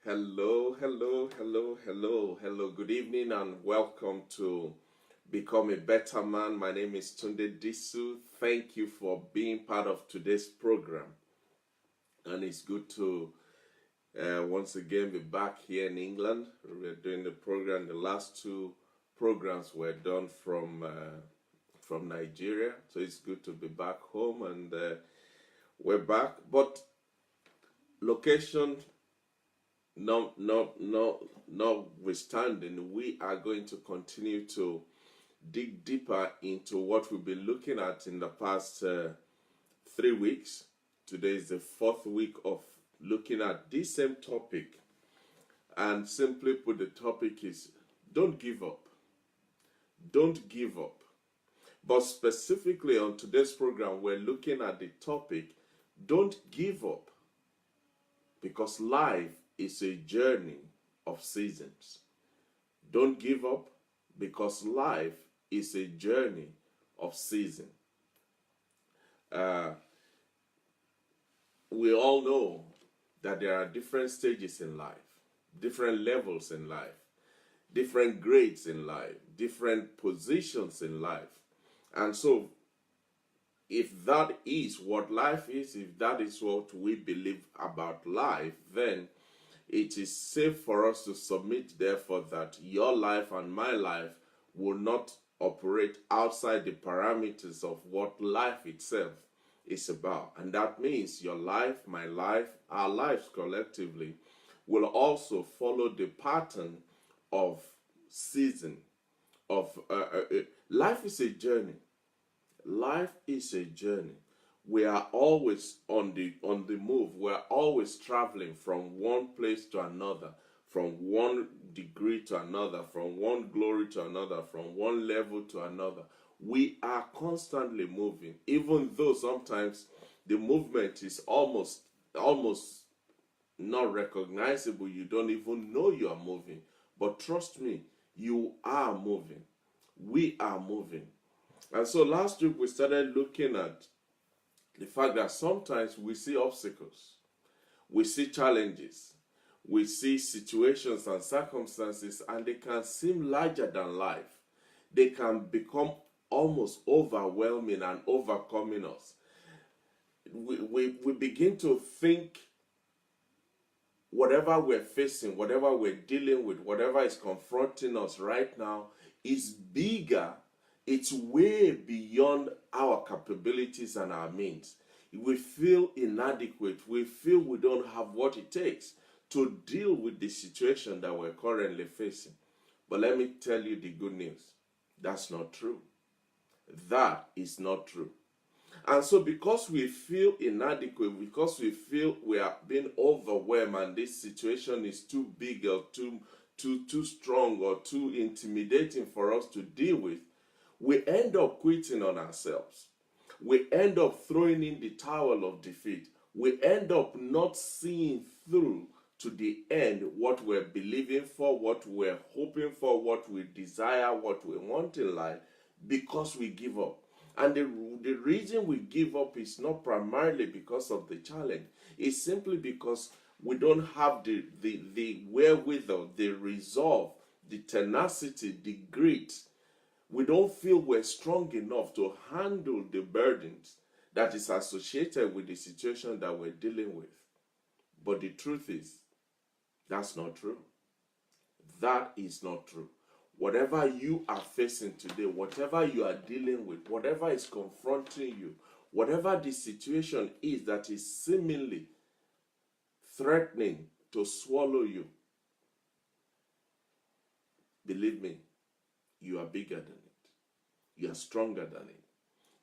Hello. Good evening and welcome to Become a Better Man. My name is Tunde Disu. Thank you for being part of today's program. And it's good to once again be back here in England. We're doing the program. The last two programs were done from Nigeria. So it's good to be back home and we're back. But location notwithstanding, we are going to continue to dig deeper into what we've been looking at in the past 3 weeks. Today is the fourth week of looking at this same topic. And simply put, the topic is don't give up. Don't give up. But specifically on today's program, we're looking at the topic don't give up. Because life is a journey of seasons. Don't give up because life is a journey of season. We all know that there are different stages in life, different levels in life, different grades in life, different positions in life. And so, if that is what life is, if that is what we believe about life, then it is safe for us to submit, therefore, that your life and my life will not operate outside the parameters of what life itself is about. And that means your life, my life, our lives collectively will also follow the pattern of season. Life is a journey. Life is a journey. We are always on the move. We are always traveling from one place to another, from one degree to another, from one glory to another, from one level to another. We are constantly moving, even though sometimes the movement is almost not recognizable. You don't even know you are moving. But trust me, you are moving. We are moving. And so last week we started looking at the fact that sometimes we see obstacles, we see challenges, we see situations and circumstances, and they can seem larger than life. They can become almost overwhelming and overcoming us. We begin to think whatever we're facing, whatever we're dealing with, whatever is confronting us right now is bigger. It's way beyond our capabilities and our means. We feel inadequate. We feel we don't have what it takes to deal with the situation that we're currently facing. But let me tell you the good news. That's not true. That is not true. And so because we feel inadequate, because we feel we are being overwhelmed and this situation is too big or too strong or too intimidating for us to deal with, we end up quitting on ourselves. We end up throwing in the towel of defeat. We end up not seeing through to the end what we're believing for, what we're hoping for, what we desire, what we want in life, because we give up. And the reason we give up is not primarily because of the challenge. It's simply because we don't have the wherewithal, the resolve, the tenacity, the grit. We don't feel we're strong enough to handle the burdens that is associated with the situation that we're dealing with. But the truth is, that's not true. That is not true. Whatever you are facing today, whatever you are dealing with, whatever is confronting you, whatever the situation is that is seemingly threatening to swallow you, believe me, you are bigger than it. You are stronger than it.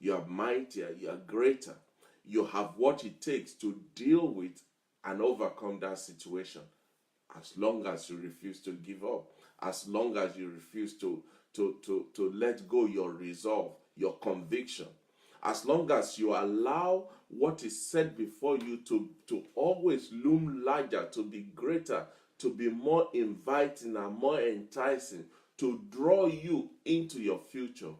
You are mightier. You are greater. You have what it takes to deal with and overcome that situation. As long as you refuse to give up, as long as you refuse to let go your resolve, your conviction, as long as you allow what is set before you to always loom larger, to be greater, to be more inviting and more enticing, to draw you into your future.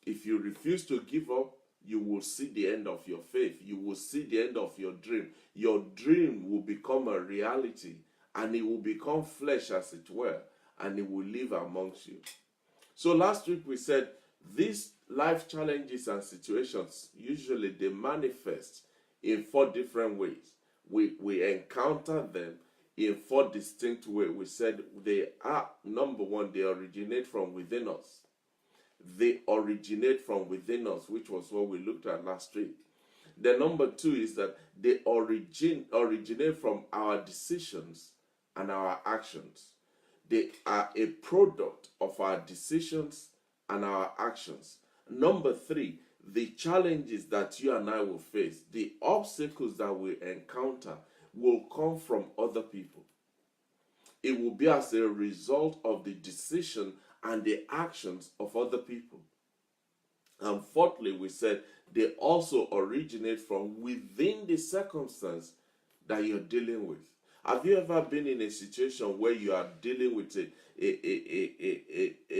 If you refuse to give up, you will see the end of your faith. You will see the end of your dream. Your dream will become a reality. and it will become flesh, as it were, and it will live amongst you. So last week we said these life challenges and situations, usually they manifest in 4 different ways. We encounter them in 4 distinct ways. We said they are, number one, they originate from within us. They originate from within us, which was what we looked at last week. The number 2 is that they originate from our decisions and our actions. They are a product of our decisions and our actions. Number 3, the challenges that you and I will face, the obstacles that we encounter, will come from other people. It will be as a result of the decision and the actions of other people. And fourthly, we said they also originate from within the circumstance that you're dealing with. Have you ever been in a situation where you are dealing with a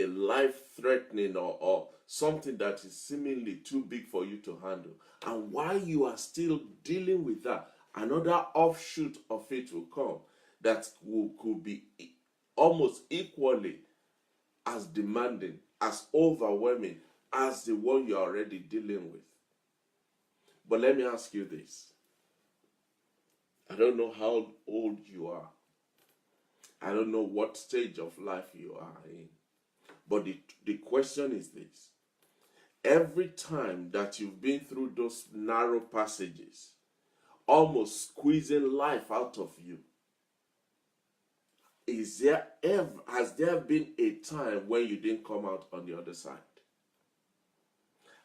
life-threatening or something that is seemingly too big for you to handle? And while you are still dealing with that, another offshoot of it will come that could be almost equally as demanding, as overwhelming as the one you're already dealing with. But let me ask you this. I don't know how old you are. I don't know what stage of life you are in. But the question is this. Every time that you've been through those narrow passages, almost squeezing life out of you, has there been a time when you didn't come out on the other side?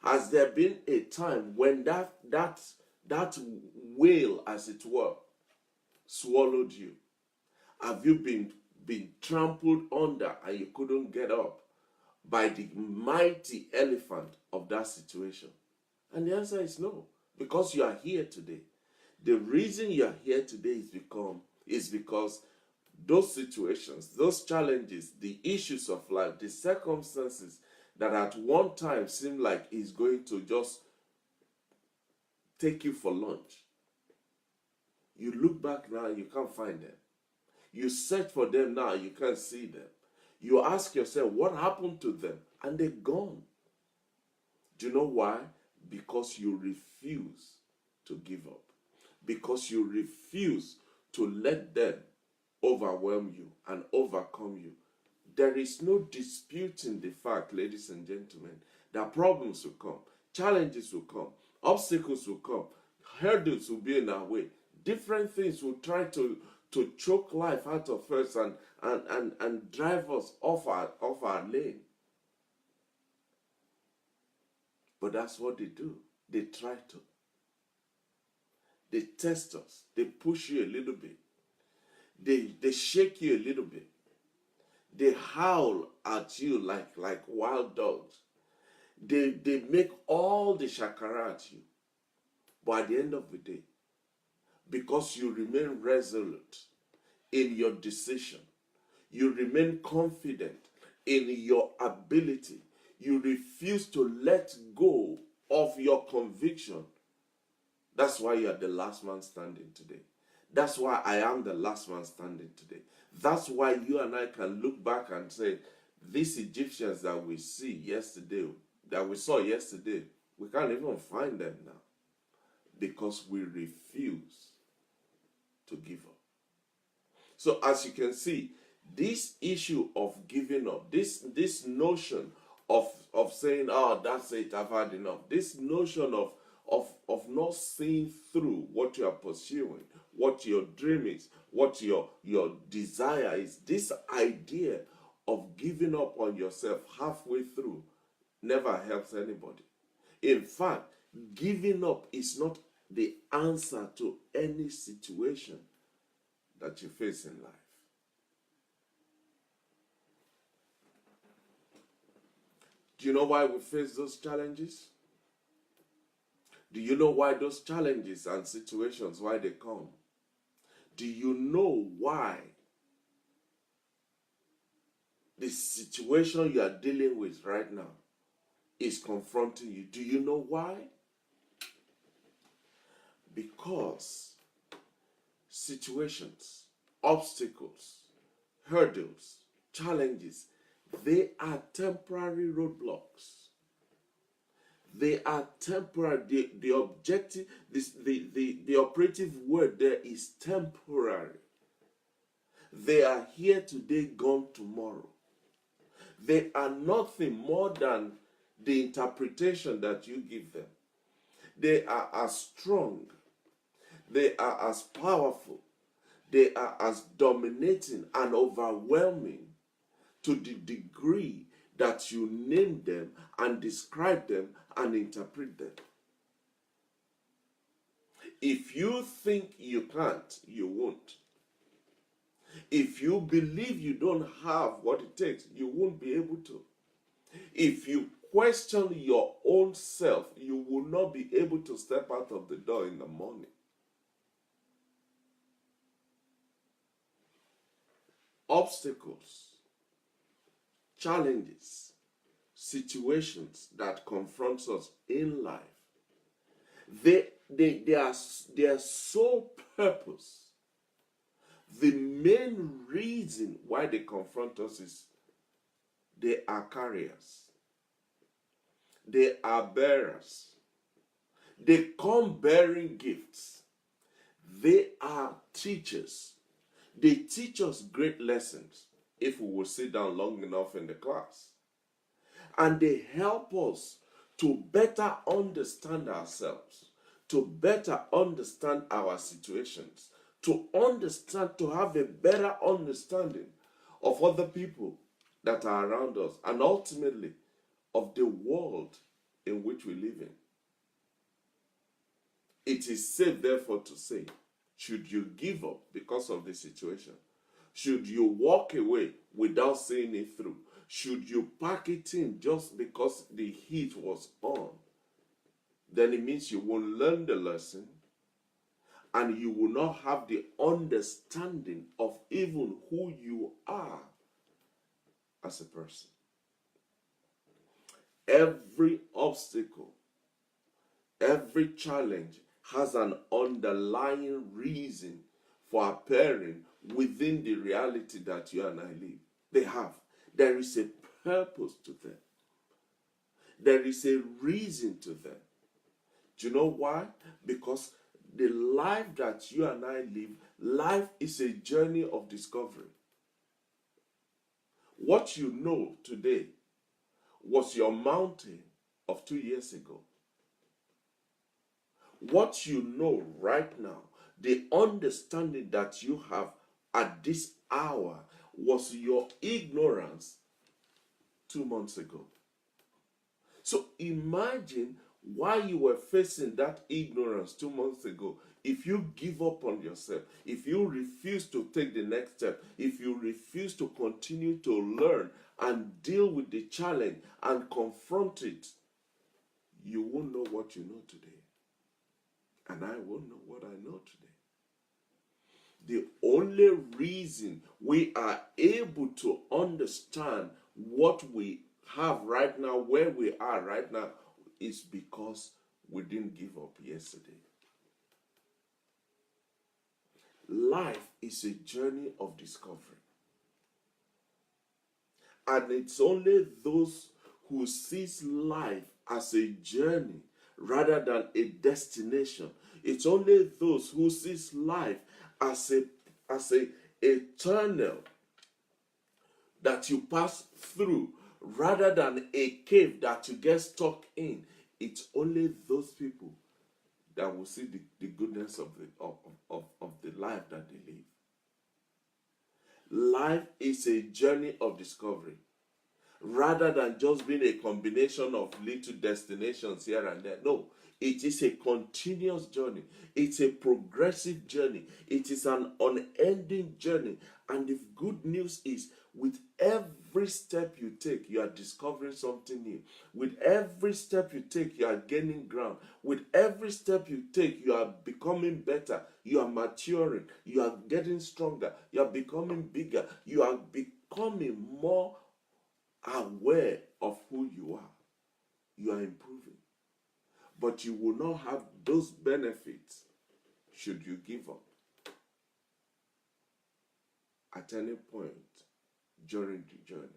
Has there been a time when that whale, as it were, swallowed you? Have you been trampled under and you couldn't get up by the mighty elephant of that situation? And the answer is no, because you are here today. The reason you are here today is because those situations, those challenges, the issues of life, the circumstances that at one time seemed like it's going to just take you for lunch. You look back now and you can't find them. You search for them now, you can't see them. You ask yourself, what happened to them? And they're gone. Do you know why? Because you refuse to give up. Because you refuse to let them overwhelm you and overcome you. There is no disputing the fact, ladies and gentlemen, that problems will come, challenges will come, obstacles will come, hurdles will be in our way. Different things will try to choke life out of us and drive us off our lane. But that's what they do. They try to. They test us. They push you a little bit. They shake you a little bit. They howl at you like wild dogs. They make all the shakara at you. But at the end of the day, because you remain resolute in your decision, you remain confident in your ability, you refuse to let go of your conviction. That's why you are the last man standing today. That's why I am the last man standing today. That's why you and I can look back and say, these Egyptians that we saw yesterday, we can't even find them now. Because we refuse to give up. So as you can see, this issue of giving up, this notion of saying, oh, that's it, I've had enough. This notion of not seeing through what you are pursuing, what your dream is, what your desire is. This idea of giving up on yourself halfway through never helps anybody. In fact, giving up is not the answer to any situation that you face in life. Do you know why we face those challenges? Do you know why those challenges and situations, why they come? Do you know why the situation you are dealing with right now is confronting you? Do you know why? Because situations obstacles, hurdles, challenges, they are temporary roadblocks. They are temporary. The objective, the operative word there is temporary. They are here today, gone tomorrow. They are nothing more than the interpretation that you give them. They are as strong, they are as powerful, they are as dominating and overwhelming to the degree that you name them and describe them and interpret them. If you think you can't, you won't. If you believe you don't have what it takes, you won't be able to. If you question your own self, you will not be able to step out of the door in the morning. Obstacles, challenges, situations that confront us in life, their sole purpose, the main reason why they confront us is they are carriers. They are bearers. They come bearing gifts. They are teachers. They teach us great lessons if we will sit down long enough in the class. And they help us to better understand ourselves, to better understand our situations, to understand, to have a better understanding of other people that are around us, and ultimately of the world in which we live in. It is safe, therefore, to say, should you give up because of the situation? Should you walk away without seeing it through? Should you pack it in just because the heat was on? Then it means you will learn the lesson and you will not have the understanding of even who you are as a person. Every obstacle, every challenge has an underlying reason for appearing within the reality that you and I live. They have. There is a purpose to them. There is a reason to them. Do you know why? Because the life that you and I live, life is a journey of discovery. What you know today was your mountain of 2 years ago. What you know right now, the understanding that you have at this hour, was your ignorance 2 months ago. So imagine why you were facing that ignorance 2 months ago. If you give up on yourself, if you refuse to take the next step, if you refuse to continue to learn and deal with the challenge and confront it, you won't know what you know today. And I won't know what I know today. The only reason we are able to understand what we have right now, where we are right now, is because we didn't give up yesterday. Life is a journey of discovery. And it's only those who sees life as a journey rather than a destination. It's only those who sees life as a tunnel that you pass through rather than a cave that you get stuck in. It's only those people that will see the goodness of the life that they live. Life is a journey of discovery rather than just being a combination of little destinations here and there. No, it is a continuous journey. It's a progressive journey. It is an unending journey. And the good news is, with every step you take, you are discovering something new. With every step you take, you are gaining ground. With every step you take, you are becoming better. You are maturing. You are getting stronger. You are becoming bigger. You are becoming more aware of who you are. You are improving. But you will not have those benefits should you give up. at any point during the journey.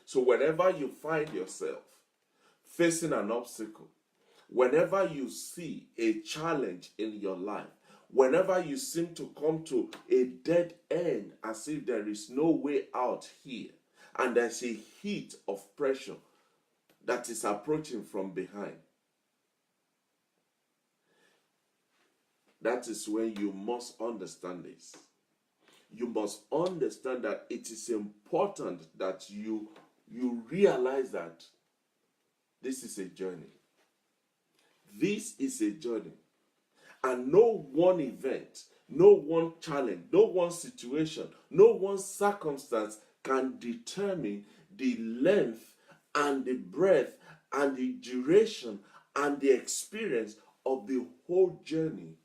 So whenever you find yourself facing an obstacle, whenever you see a challenge in your life, whenever you seem to come to a dead end as if there is no way out here, and there's a heat of pressure that is approaching from behind, that is when you must understand this. You must understand that it is important that you realize that this is a journey. This is a journey. And no one event, no one challenge, no one situation, no one circumstance can determine the length and the breadth and the duration and the experience of the whole journey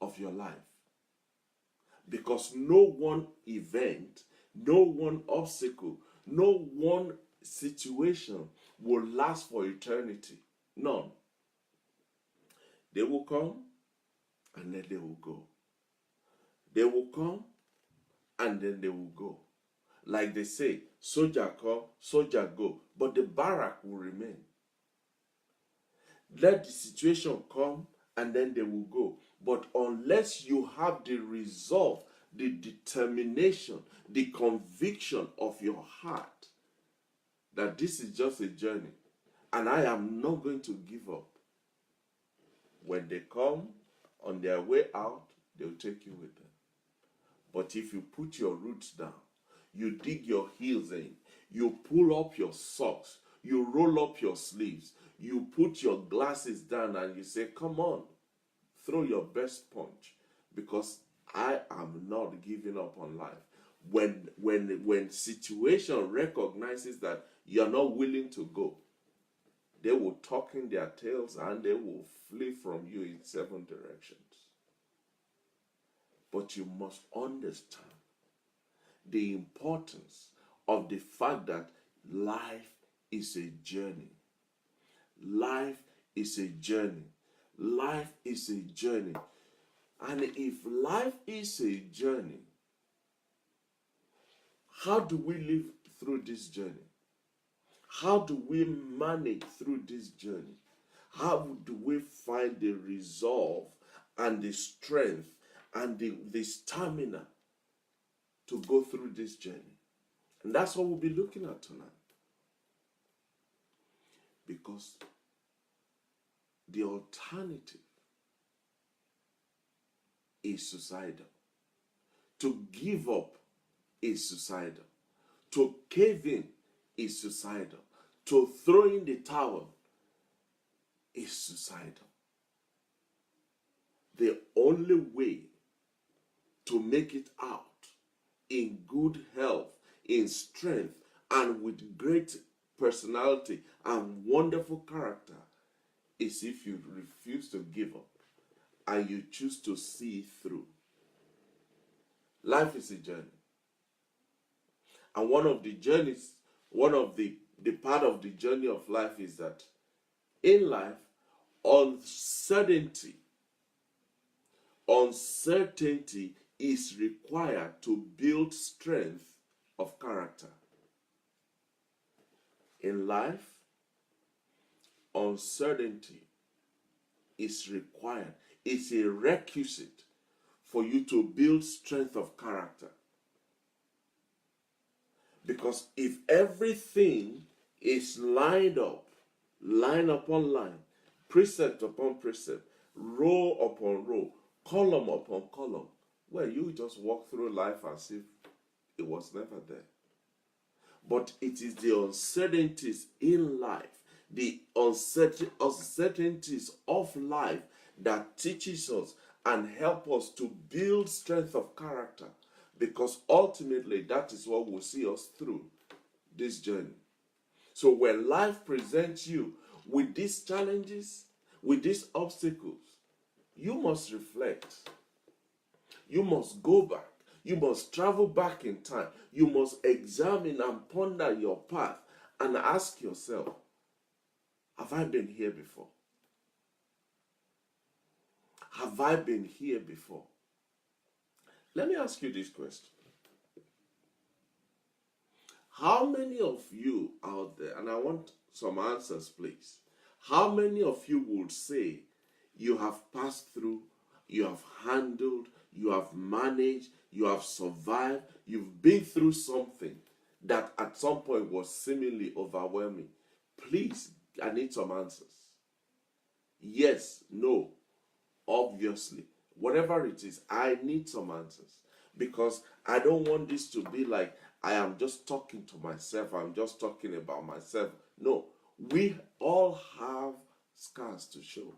of your life. Because no one event, no one obstacle, no one situation will last for eternity. None. They will come and then they will go. They will come and then they will go. Like they say, soldier come, soldier go, but the barrack will remain. Let the situation come and then they will go. But unless you have the resolve, the determination, the conviction of your heart that this is just a journey and I am not going to give up, when they come on their way out, they'll take you with them. But if you put your roots down, you dig your heels in, you pull up your socks, you roll up your sleeves, you put your glasses down and you say, come on, throw your best punch, because I am not giving up on life. When situation recognizes that you're not willing to go, they will tuck in their tails and they will flee from you in 7 directions. But you must understand the importance of the fact that life is a journey. Life is a journey. Life is a journey. And if life is a journey, how do we live through this journey? How do we manage through this journey? How do we find the resolve and the strength and the stamina to go through this journey? And that's what we'll be looking at tonight. Because the alternative is suicidal. To give up is suicidal. To cave in is suicidal. To throw in the towel is suicidal. The only way to make it out in good health, in strength, and with great personality and wonderful character is if you refuse to give up and you choose to see through. Life is a journey. And one of the journeys, one of the part of the journey of life is that in life, uncertainty is required to build strength of character. In life, uncertainty is required. It's a requisite for you to build strength of character. Because if everything is lined up, line upon line, precept upon precept, row upon row, column upon column, well, you just walk through life as if it was never there. But it is the uncertainties in life, the uncertainties of life that teaches us and help us to build strength of character, because ultimately that is what will see us through this journey. So when life presents you with these challenges, with these obstacles, you must reflect. You must go back. You must travel back in time. You must examine and ponder your path and ask yourself, have I been here before? Have I been here before? Let me ask you this question. How many of you out there, and I want some answers, please. How many of you would say you have passed through, you have handled, you have managed, you have survived, you've been through something that at some point was seemingly overwhelming? Please, I need some answers. Yes, no, obviously. Whatever it is, I need some answers. Because I don't want this to be like I am just talking to myself, I'm just talking about myself. No, we all have scars to show.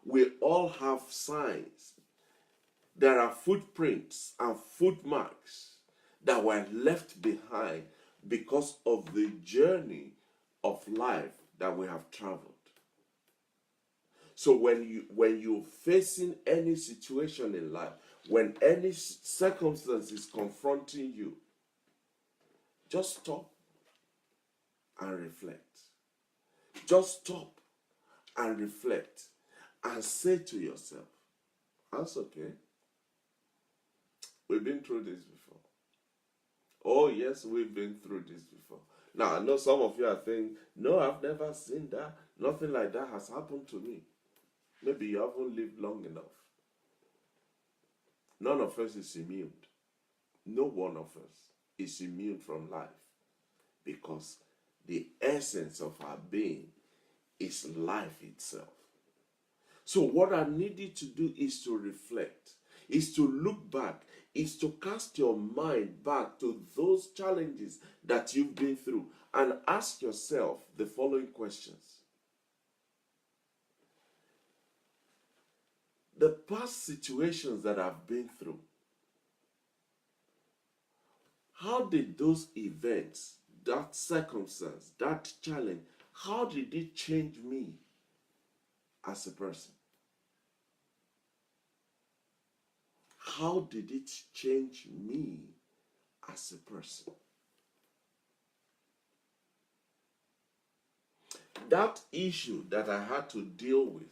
We all have signs. There are footprints and footmarks that were left behind because of the journey of life that we have traveled. So when you're facing any situation in life, when any circumstance is confronting you, just stop and reflect. Just stop and reflect and say to yourself, that's okay. We've been through this before. Oh, yes, we've been through this before. Now, I know some of you are thinking, no, I've never seen that. Nothing like that has happened to me. Maybe you haven't lived long enough. None of us is immune. No one of us is immune from life, because the essence of our being is life itself. So what I need you to do is to reflect, is to look back, is to cast your mind back to those challenges that you've been through and ask yourself the following questions. The past situations that I've been through, how did those events, that circumstance, that challenge, how did it change me as a person? How did it change me as a person? That issue that I had to deal with,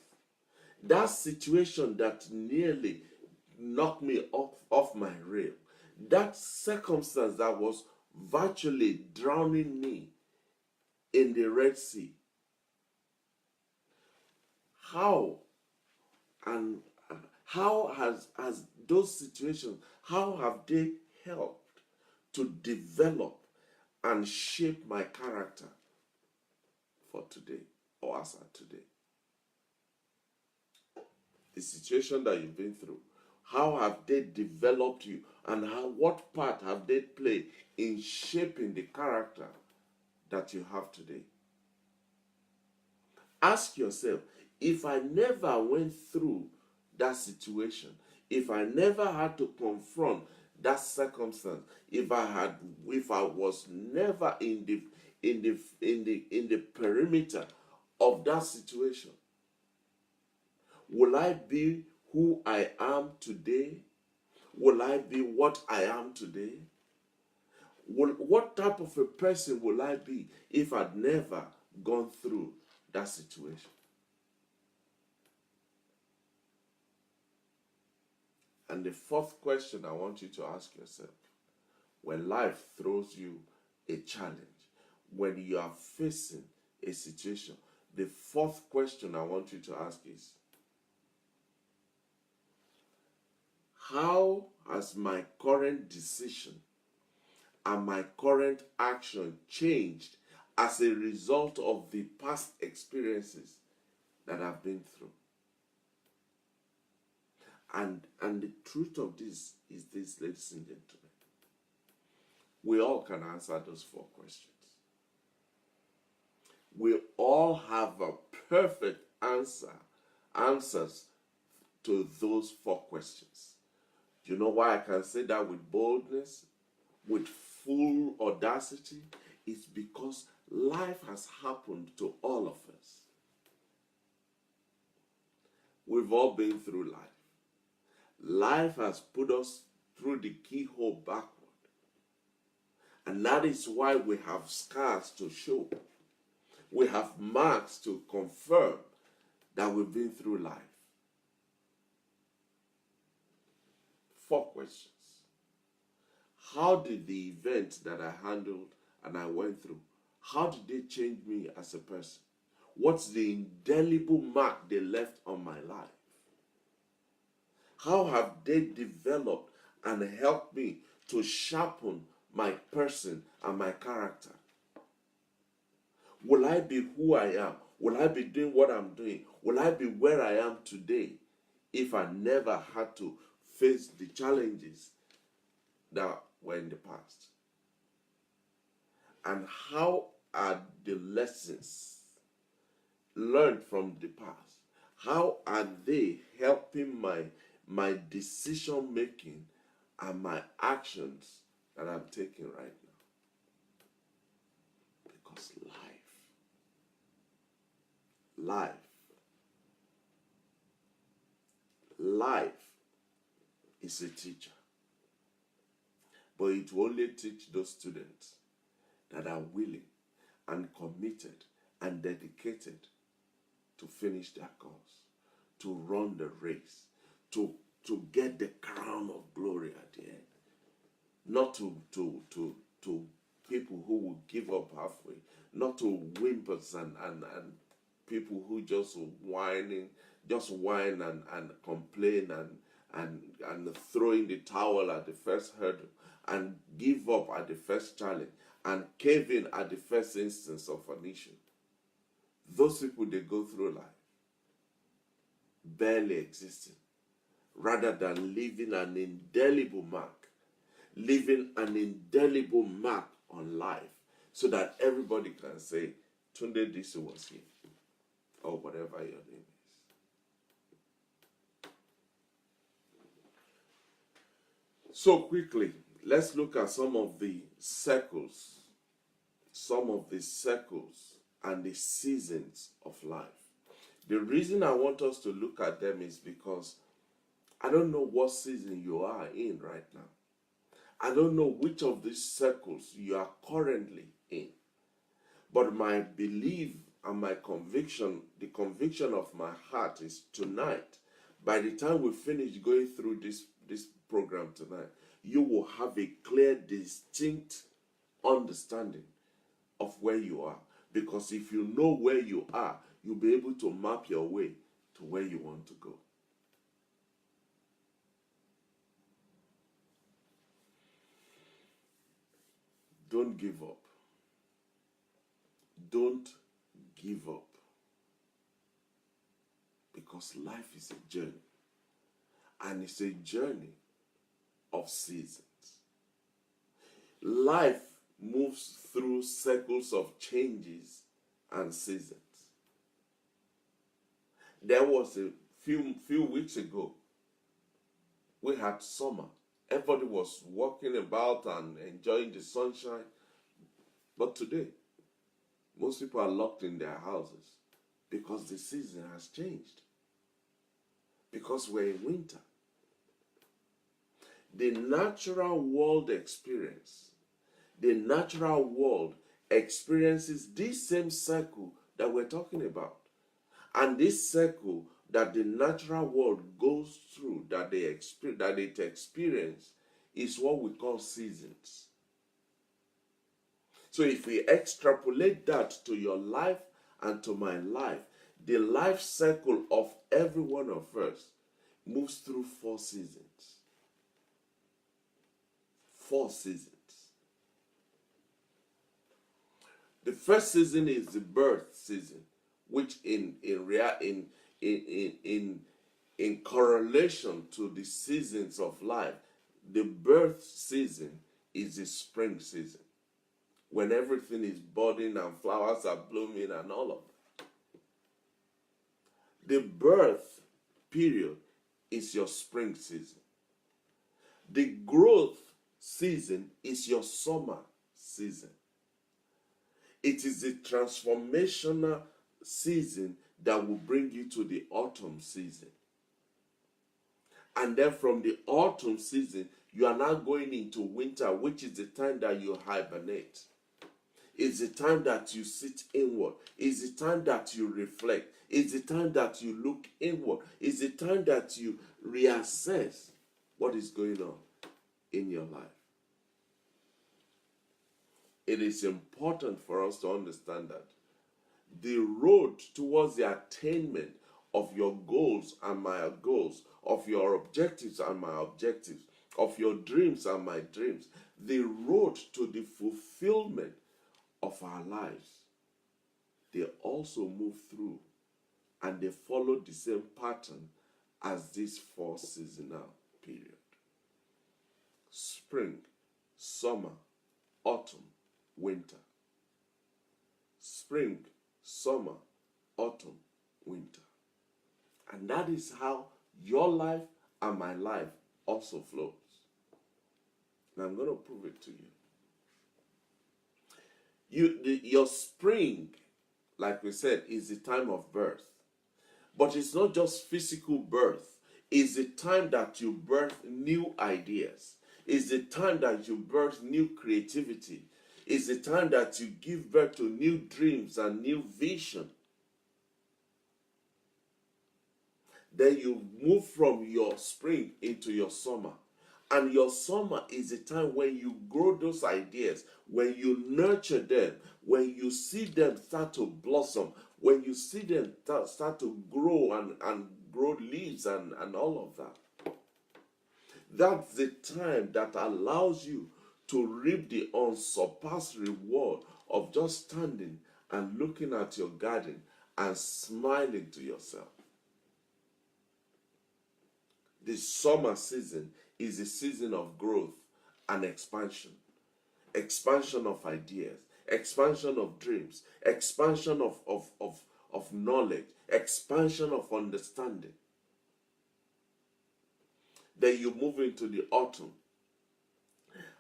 that situation that nearly knocked me off my rail, that circumstance that was virtually drowning me in the Red Sea, how and how has those situations, how have they helped to develop and shape my character for today, or as at today? The situation that you've been through, how have they developed you, and what part have they played in shaping the character that you have today? Ask yourself, if I never went through that situation, if I never had to confront that circumstance, if I was never in the perimeter of that situation, will I be who I am today? Will I be what I am today? What type of a person will I be if I'd never gone through that situation? And the fourth question I want you to ask yourself, when life throws you a challenge, when you are facing a situation, the fourth question I want you to ask is, how has my current decision and my current action changed as a result of the past experiences that I've been through? And the truth of this is this, ladies and gentlemen. We all can answer those four questions. We all have a perfect answers to those four questions. Do you know why I can say that with boldness, with full audacity? It's because life has happened to all of us. We've all been through life. Life has put us through the keyhole backward. And that is why we have scars to show. We have marks to confirm that we've been through life. Four questions. How did the event that I handled and I went through, how did they change me as a person? What's the indelible mark they left on my life? How have they developed and helped me to sharpen my person and my character? Will I be who I am? Will I be doing what I'm doing? Will I be where I am today if I never had to face the challenges that were in the past? And how are the lessons learned from the past? How are they helping my decision making and my actions that I'm taking right now? Because life is a teacher. But it will only teach those students that are willing and committed and dedicated to finish their course, to run the race, to get the crown of glory at the end. Not to people who will give up halfway, not to whimpers and people who just whine and complain and throwing the towel at the first hurdle and give up at the first challenge and cave in at the first instance of an issue. Those people, they go through life barely existing, rather than leaving an indelible mark on life, so that everybody can say, Tunde Disu was here, or whatever your name is. So quickly, let's look at some of the circles and the seasons of life. The reason I want us to look at them is because I don't know what season you are in right now. I don't know which of these circles you are currently in. But my belief and my conviction, the conviction of my heart is tonight, by the time we finish going through this program tonight, you will have a clear, distinct understanding of where you are. Because if you know where you are, you'll be able to map your way to where you want to go. Don't give up. Don't give up. Because life is a journey. And it's a journey of seasons. Life moves through cycles of changes and seasons. There was a few weeks ago, we had summer. Everybody was walking about and enjoying the sunshine. But today, most people are locked in their houses because the season has changed. Because we're in winter. The natural world experiences this same cycle that we're talking about. And this cycle that the natural world goes through, that it experiences, is what we call seasons. So if we extrapolate that to your life and to my life, the life cycle of every one of us moves through 4 seasons. 4 seasons. The first season is the birth season, which in correlation to the seasons of life, the birth season is the spring season, when everything is budding and flowers are blooming and all of that. The birth period is your spring season. The growth season is your summer season. It is the transformational season that will bring you to the autumn season. And then from the autumn season, you are now going into winter, which is the time that you hibernate. It's the time that you sit inward. It's the time that you reflect. It's the time that you look inward. It's the time that you reassess what is going on in your life. it is important for us to understand that the road towards the attainment of your goals and my goals, of your objectives and my objectives, of your dreams and my dreams, the road to the fulfillment of our lives, they also move through and they follow the same pattern as this four seasonal period: spring, summer, autumn, winter. Spring, summer, autumn, winter. And that is how your life and my life also flows. And I'm going to prove it to you. Your spring, like we said, is the time of birth. But it's not just physical birth. It's the time that you birth new ideas. It's the time that you birth new creativity. It's the time that you give birth to new dreams and new vision. Then you move from your spring into your summer. And your summer is the time when you grow those ideas, when you nurture them, when you see them start to blossom, when you see them start to grow and grow leaves and all of that. That's the time that allows you to reap the unsurpassed reward of just standing and looking at your garden and smiling to yourself. The summer season is a season of growth and expansion. Expansion of ideas, expansion of dreams, expansion of knowledge, expansion of understanding. Then you move into the autumn.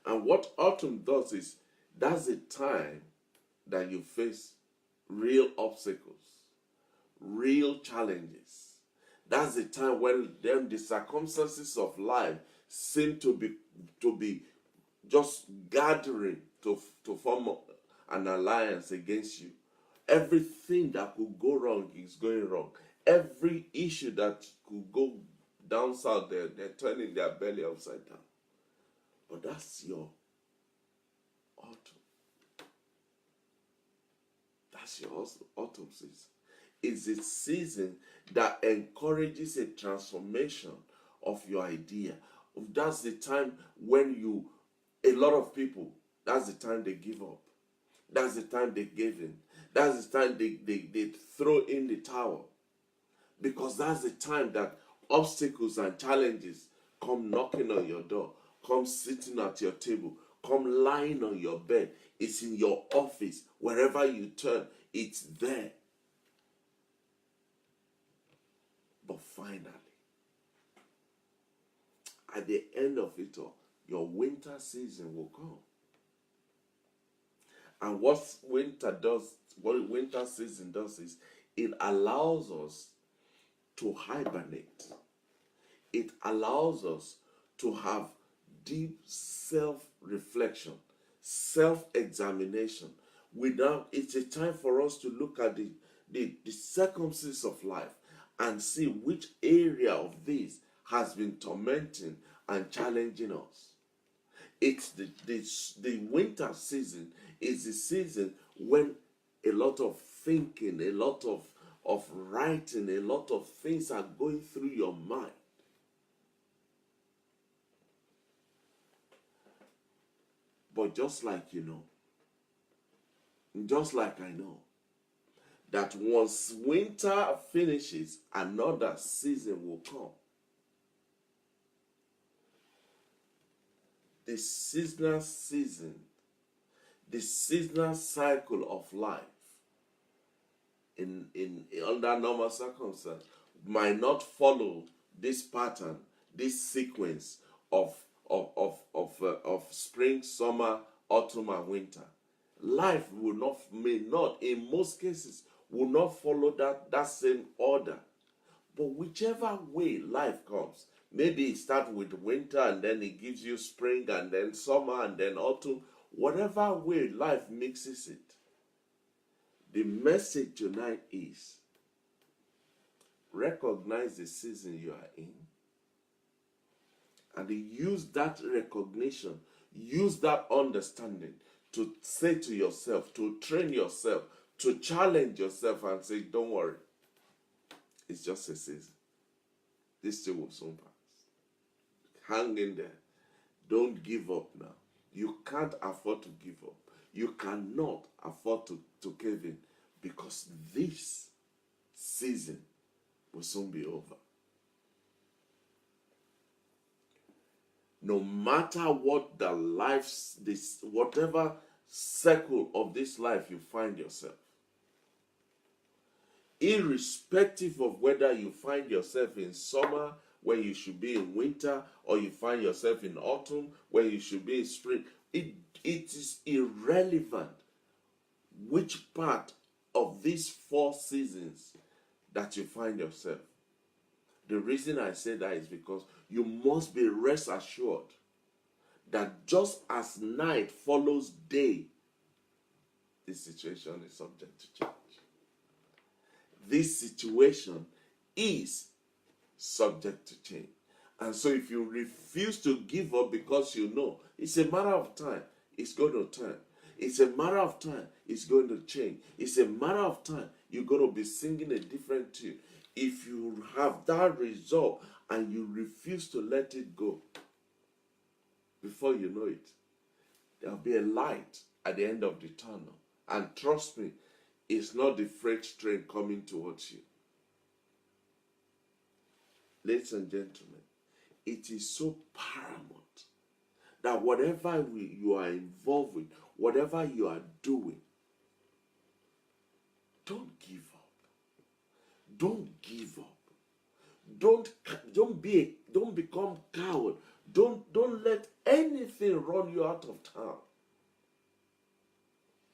And what autumn does is, that's the time that you face real obstacles, real challenges. That's the time when then the circumstances of life seem to be just gathering to form an alliance against you. Everything that could go wrong is going wrong. Every issue that could go down south, they're turning their belly upside down. But that's your autumn. That's your autumn season. It's a season that encourages a transformation of your idea. That's the time when a lot of people, that's the time they give up. That's the time they give in. That's the time they throw in the towel. Because that's the time that obstacles and challenges come knocking on your door, come sitting at your table, come lying on your bed. It's in your office. Wherever you turn, it's there. But finally, at the end of it all, your winter season will come. And what winter season does is, it allows us to hibernate. It allows us to have deep self-reflection, self-examination. It's a time for us to look at the circumstances of life and see which area of this has been tormenting and challenging us. It's the winter season is the season when a lot of thinking, a lot of writing, a lot of things are going through your mind. But just like I know, that once winter finishes, another season will come. The seasonal cycle of life in under normal circumstances might not follow this pattern, this sequence of spring, summer, autumn, and winter. Life may not, in most cases, will not follow that same order. But whichever way life comes, maybe it starts with winter and then it gives you spring and then summer and then autumn. Whatever way life mixes it, the message tonight is, recognize the season you are in, and use that recognition, use that understanding to say to yourself, to train yourself, to challenge yourself and say, don't worry, it's just a season. This too will soon pass. Hang in there. Don't give up now. You can't afford to give up. You cannot afford to cave in, because this season will soon be over. No matter what the life's, this whatever circle of this life you find yourself, irrespective of whether you find yourself in summer where you should be in winter, or you find yourself in autumn where you should be in spring, it is irrelevant which part of these 4 seasons that you find yourself. The reason I say that is because you must be rest assured that just as night follows day, this situation is subject to change. This situation is subject to change. And so if you refuse to give up because you know it's a matter of time, it's going to turn. It's a matter of time, it's going to change. It's a matter of time, you're going to be singing a different tune. If you have that resolve and you refuse to let it go, before you know it, there'll be a light at the end of the tunnel. And trust me, it's not the freight train coming towards you. Ladies and gentlemen, it is so paramount that whatever you are involved with, whatever you are doing, don't give up. Don't give up. Don't become coward. Don't let anything run you out of town.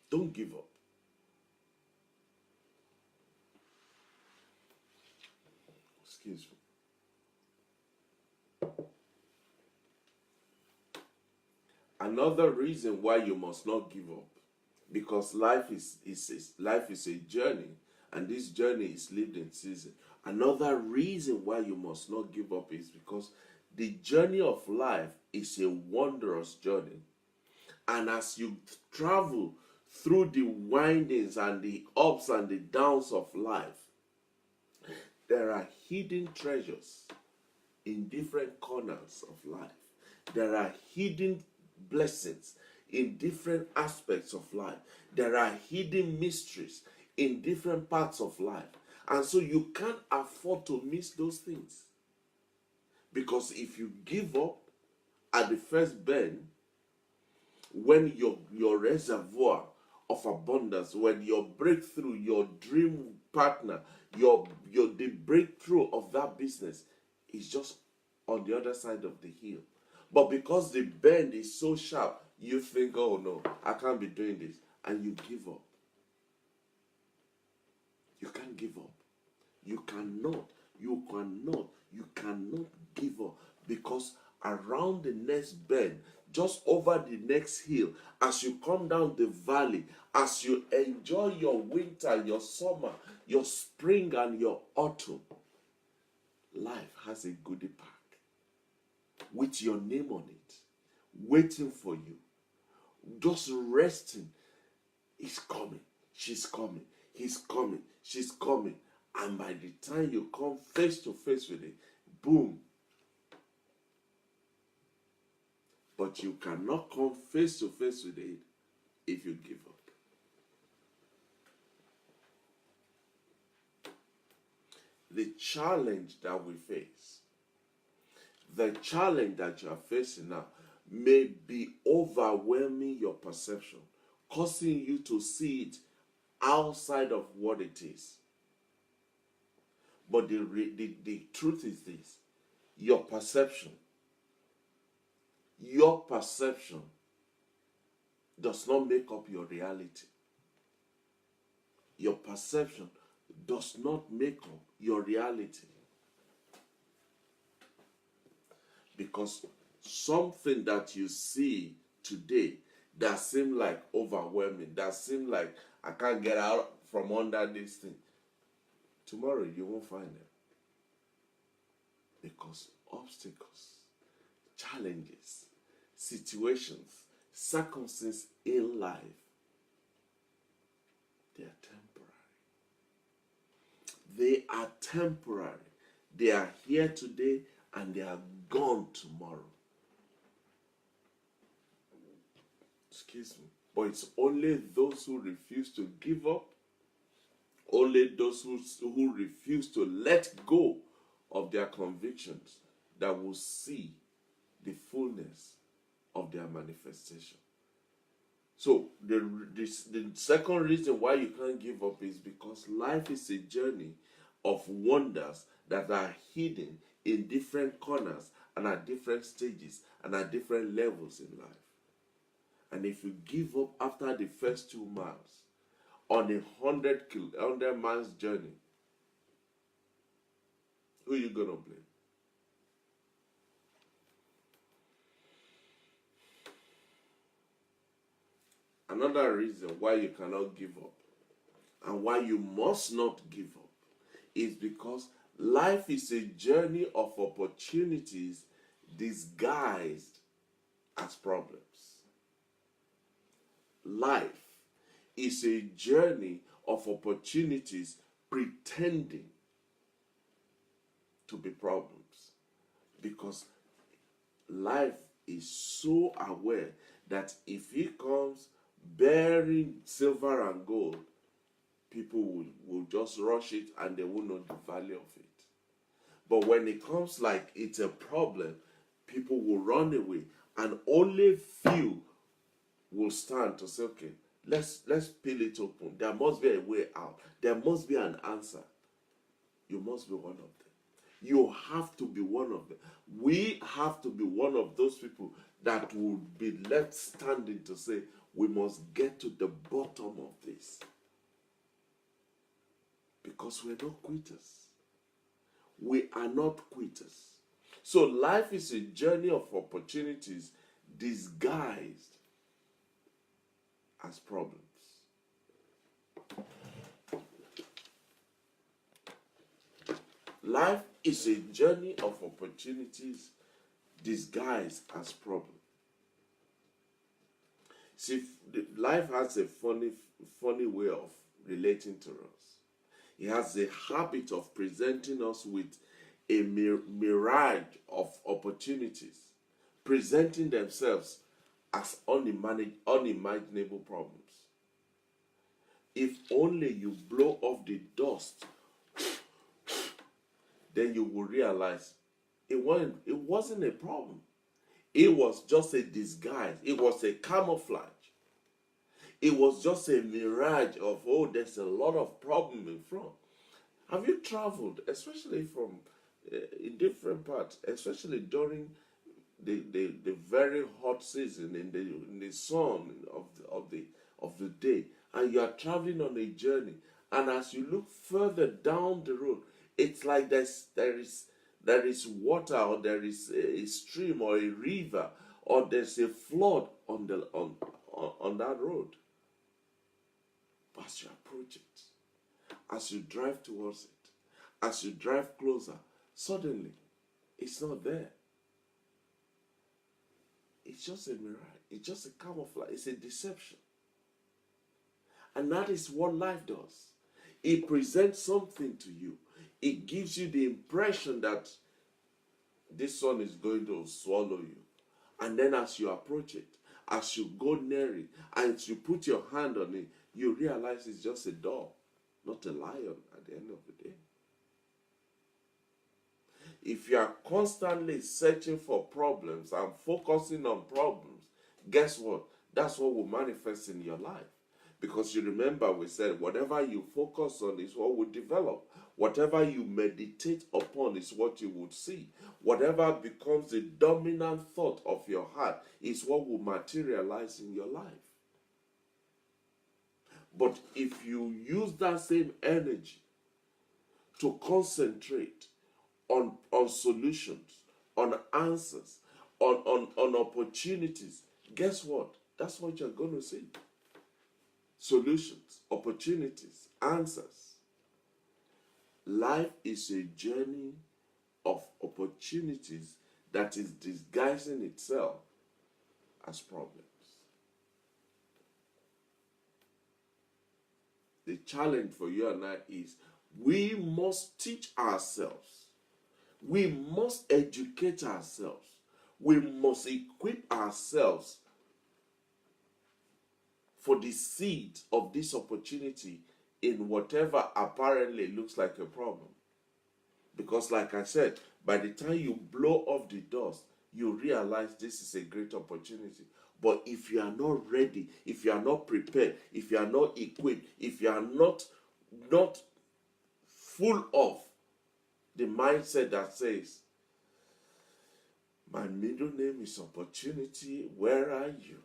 Don't give up. Excuse me. Another reason why you must not give up, because life is a journey, and this journey is lived in season. Another reason why you must not give up is because the journey of life is a wondrous journey. And as you travel through the windings and the ups and the downs of life, there are hidden treasures in different corners of life. There are hidden blessings in different aspects of life. There are hidden mysteries in different parts of life. And so you can't afford to miss those things. Because if you give up at the first bend, when your reservoir of abundance, when your breakthrough, your dream partner, the breakthrough of that business is just on the other side of the hill. But because the bend is so sharp, you think, oh no, I can't be doing this. And you give up. You can't give up. You cannot give up, because around the next bend, just over the next hill, as you come down the valley, as you enjoy your winter, your summer, your spring, and your autumn, life has a goodie pack with your name on it, waiting for you, just resting. He's coming, she's coming, he's coming, she's coming. And by the time you come face to face with it, boom. But you cannot come face to face with it if you give up. The challenge that we face, the challenge that you are facing now, may be overwhelming your perception, causing you to see it outside of what it is. But the truth is this: your perception does not make up your reality. Your perception does not make up your reality. Because something that you see today that seems like overwhelming, that seems like I can't get out from under this thing, tomorrow you won't find them. Because obstacles, challenges, situations, circumstances in life, they are temporary. They are temporary. They are here today and they are gone tomorrow. Excuse me. But it's only those who refuse to give up, only those who refuse to let go of their convictions that will see the fullness of their manifestation. So the second reason why you can't give up is because life is a journey of wonders that are hidden in different corners and at different stages and at different levels in life. And if you give up after the first 2 miles on a 100 miles journey, who are you gonna blame? Another reason why you cannot give up and why you must not give up is because life is a journey of opportunities disguised as problems. Life is a journey of opportunities pretending to be problems, because life is so aware that if it comes bearing silver and gold, people will just rush it and they will know the value of it. But when it comes like it's a problem, people will run away, and only few will stand to say, okay, let's peel it open. There must be a way out. There must be an answer. You must be one of them. You have to be one of them. We have to be one of those people that will be left standing to say, we must get to the bottom of this. Because we're not quitters. We are not quitters. So life is a journey of opportunities disguised as problems. Life is a journey of opportunities disguised as problems. See, life has a funny way of relating to us. It has a habit of presenting us with a mirage of opportunities, presenting themselves as unimaginable problems. If only you blow off the dust, then you will realize it wasn't a problem. It was just a disguise. It was a camouflage. It was just a mirage of, oh, there's a lot of problem in front. Have you traveled, especially from in different parts, especially during the very hot season in the sun of the day, and you are traveling on a journey, and as you look further down the road, it's like there is water, or there is a stream or a river, or there's a flood on that road. But as you approach it, as you drive towards it, as you drive closer, suddenly it's not there. It's just a mirage. It's just a camouflage. It's a deception. And that is what life does. It presents something to you. It gives you the impression that this sun is going to swallow you. And then as you approach it, as you go near it, and you put your hand on it, you realize it's just a dog, not a lion at the end of the day. If you are constantly searching for problems and focusing on problems, guess what? That's what will manifest in your life. Because you remember we said whatever you focus on is what will develop. Whatever you meditate upon is what you would see. Whatever becomes the dominant thought of your heart is what will materialize in your life. But if you use that same energy to concentrate on solutions, on answers, on opportunities, guess what? That's what you're going to see. Solutions, opportunities, answers. Life is a journey of opportunities that is disguising itself as problems. the challenge for you and I is we must teach ourselves. We must educate ourselves. We must equip ourselves for the seed of this opportunity in whatever apparently looks like a problem. Because, like I said, by the time you blow off the dust, you realize this is a great opportunity. But if you are not ready, if you are not prepared, if you are not equipped, if you are not full of the mindset that says, my middle name is opportunity, where are you?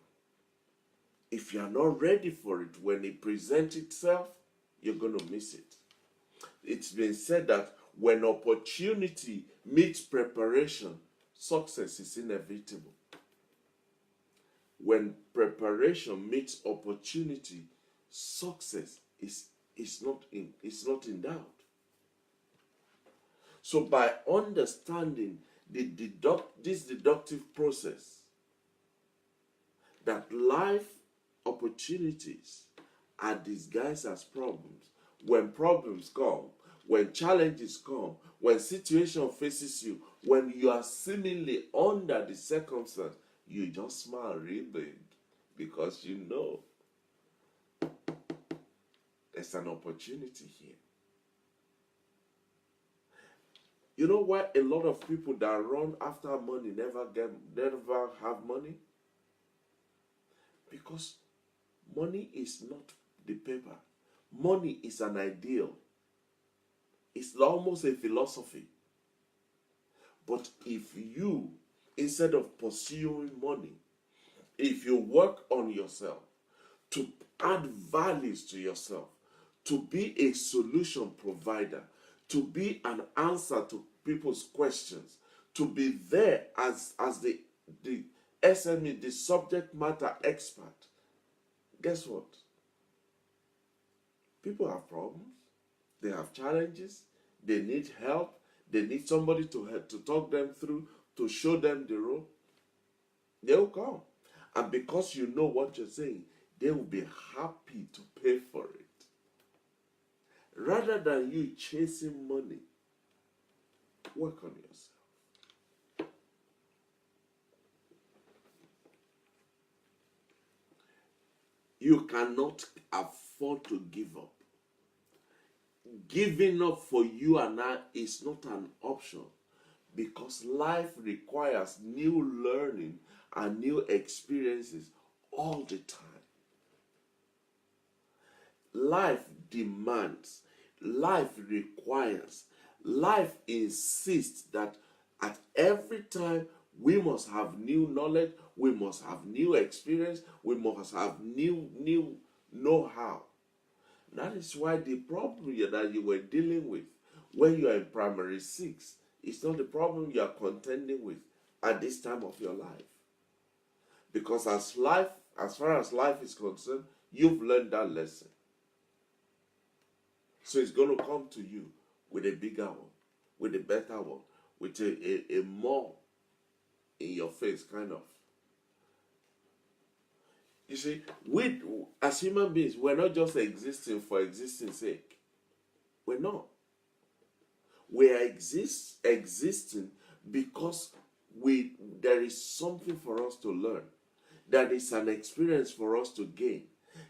If you are not ready for it, when it presents itself, you're going to miss it. It's been said that when opportunity meets preparation, success is inevitable. When preparation meets opportunity, success is not in doubt. So by understanding this deductive process, that life opportunities are disguised as problems. When problems come, when challenges come, when situation faces you, when you are seemingly under the circumstance, you just smile real big because you know there's an opportunity here. You know why a lot of people that run after money never have money? Because money is not the paper. Money is an ideal. It's almost a philosophy. But if you, instead of pursuing money, if you work on yourself to add values to yourself, to be a solution provider, to be an answer to people's questions, to be there as the SME, the subject matter expert, guess what? People have problems. They have challenges. They need help. They need somebody to help, to talk them through, to show them the road. They will come. And because you know what you're saying, they will be happy to pay for it. Rather than you chasing money, work on yourself. You cannot afford to give up. Giving up for you and I is not an option, because life requires new learning and new experiences all the time. Life demands, life requires, life insists that at every time we must have new knowledge, we must have new experience, we must have new know-how. That is why the problem that you were dealing with when you are in primary 6 is not the problem you are contending with at this time of your life. Because as far as life is concerned, you've learned that lesson. So it's going to come to you with a bigger one, with a better one, with a more in your face kind of. You see, we as human beings, we're not just existing for existing's sake. We're not. We are existing because there is something for us to learn. There is an experience for us to gain.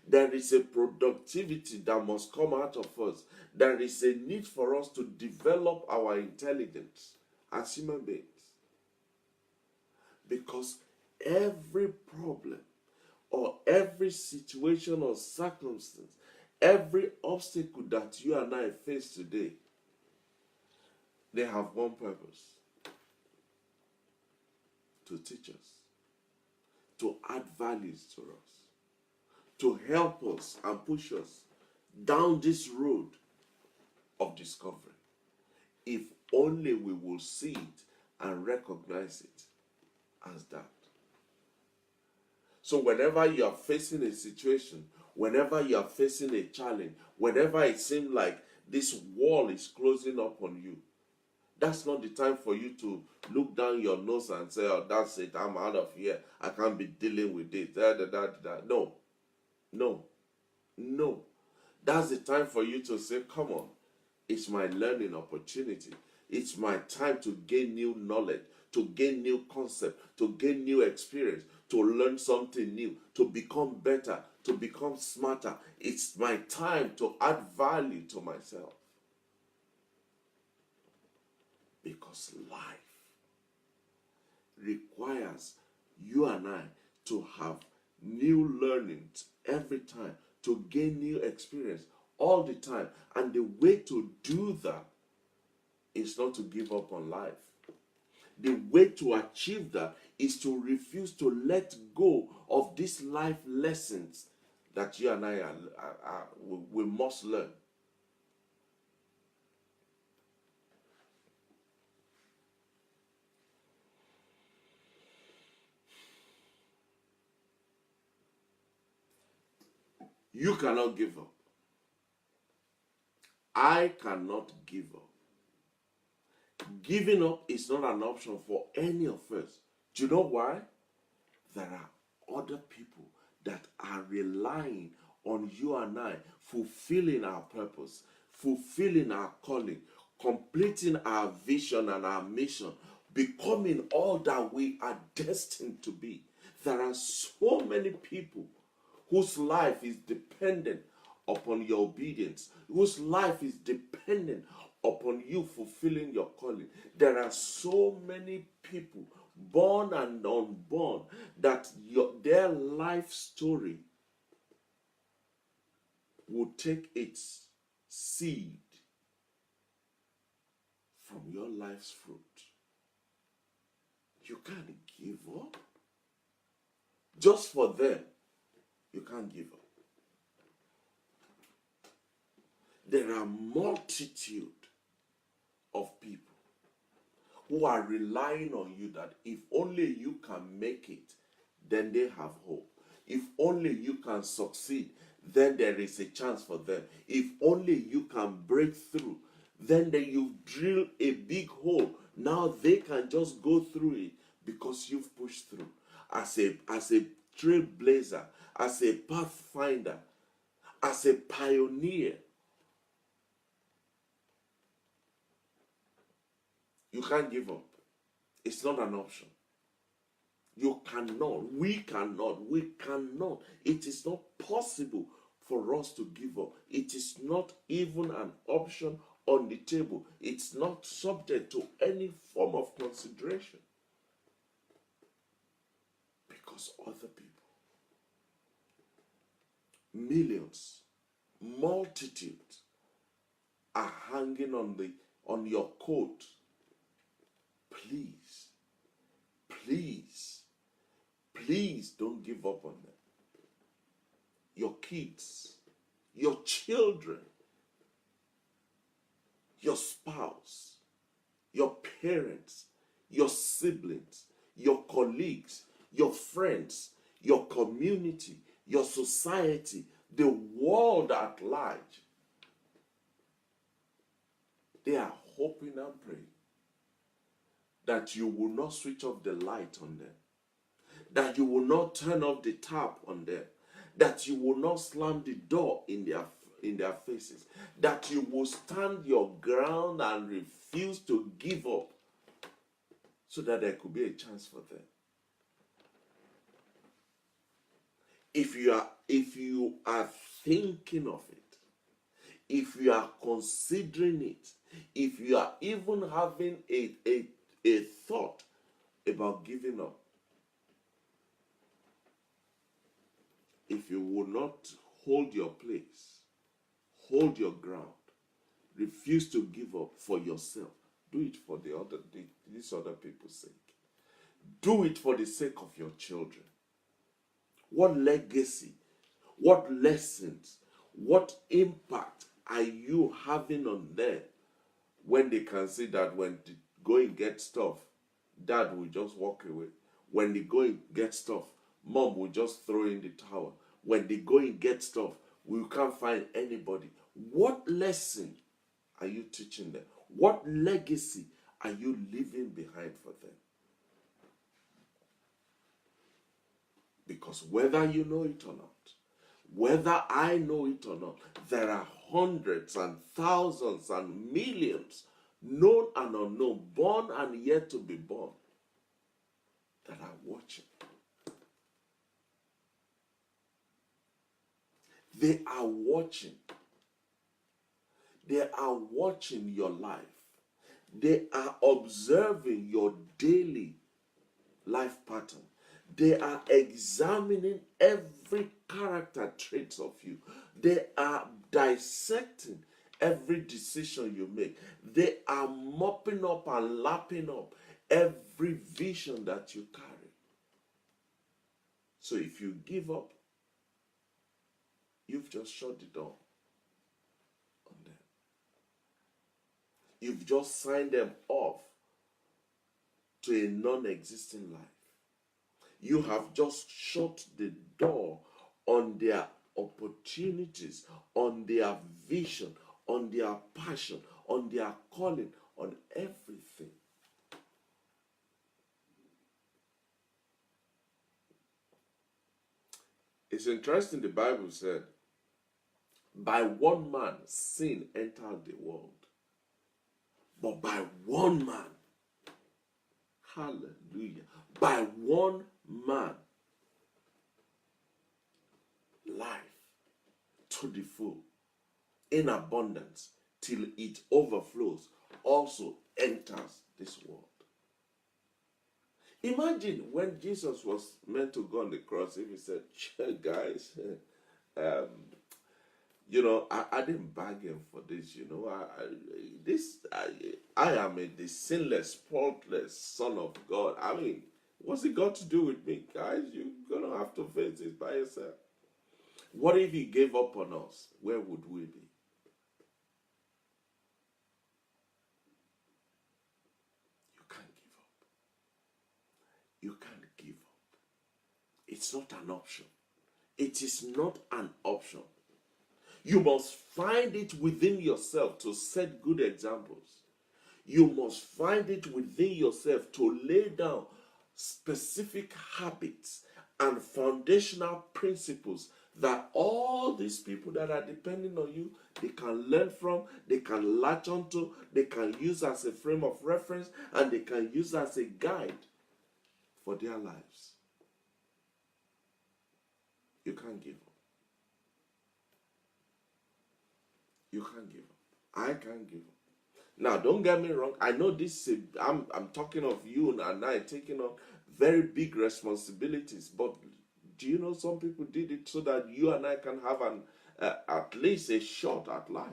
There is a productivity that must come out of us. There is a need for us to develop our intelligence as human beings. Because every problem or every situation or circumstance, every obstacle that you and I face today, they have one purpose: to teach us, to add values to us, to help us and push us down this road of discovery. If only we will see it and recognize it as that. So whenever you are facing a situation, whenever you are facing a challenge, whenever it seems like this wall is closing up on you, that's not the time for you to look down your nose and say, oh, that's it, I'm out of here, I can't be dealing with this. No. That's the time for you to say, come on, it's my learning opportunity. It's my time to gain new knowledge, to gain new concept, to gain new experience, to learn something new, to become better, to become smarter. It's my time to add value to myself. Because life requires you and I to have new learnings every time, to gain new experience all the time. And the way to do that is not to give up on life. The way to achieve that is to refuse to let go of these life lessons that you and I we must learn. You cannot give up. I cannot give up. Giving up is not an option for any of us. Do you know why? There are other people that are relying on you and I fulfilling our purpose, fulfilling our calling, completing our vision and our mission, becoming all that we are destined to be. There are so many people whose life is dependent upon your obedience, whose life is dependent upon you fulfilling your calling. There are so many people, born and unborn, that their life story will take its seed from your life's fruit. You can't give up. Just for them, you can't give up. There are multitude of people who are relying on you that if only you can make it, then they have hope. If only you can succeed, then there is a chance for them. If only you can break through, then you drill a big hole. Now they can just go through it because you've pushed through. As a trailblazer, as a pathfinder, as a pioneer, you can't give up. It's not an option. You cannot. We cannot. We cannot. It is not possible for us to give up. It is not even an option on the table. It's not subject to any form of consideration. Because other people, millions, multitudes, are hanging on your coat. Please, please, please don't give up on them. Your kids, your children, your spouse, your parents, your siblings, your colleagues, your friends, your community, your society, the world at large. They are hoping and praying that you will not switch off the light on them, that you will not turn off the tap on them, that you will not slam the door in their faces, that you will stand your ground and refuse to give up so that there could be a chance for them. If you are thinking of it, if you are considering it, if you are even having a thought about giving up, if you will not hold your place, hold your ground, refuse to give up for yourself, do it for these other people's sake. Do it for the sake of your children. What legacy, what lessons, what impact are you having on them when they can see that when the going gets tough, dad will just walk away? When the going gets tough, mom will just throw in the towel. When the going gets tough, we can't find anybody. What lesson are you teaching them? What legacy are you leaving behind for them? Because whether you know it or not, Whether I know it or not, there are hundreds and thousands and millions, known and unknown, born and yet to be born, that are watching. They are watching. They are watching your life. They are observing your daily life pattern. They are examining every character trait of you. They are dissecting every decision you make. They are mopping up and lapping up every vision that you carry. So if you give up, you've just shut the door on them. You've just signed them off to a non-existing life. You have just shut the door on their opportunities, on their vision, on their passion, on their calling, on everything. It's interesting, the Bible said, by one man sin entered the world. But by one man, hallelujah, by one man, life to the full, in abundance, till it overflows, also enters this world. Imagine when Jesus was meant to go on the cross, if he said, guys, I didn't bargain for this, I am the sinless, faultless Son of God. I mean, what's it got to do with me? Guys, you're going to have to face this by yourself. What if he gave up on us? Where would we be? You can't give up. You can't give up. It's not an option. It is not an option. You must find it within yourself to set good examples. You must find it within yourself to lay down specific habits and foundational principles that all these people that are depending on you, they can learn from, they can latch onto, they can use as a frame of reference, and they can use as a guide for their lives. You can't give up. You can't give up. I can't give up. Now, don't get me wrong. I know this. I'm talking of you and I taking on very big responsibilities. But do you know some people did it so that you and I can have at least a shot at life?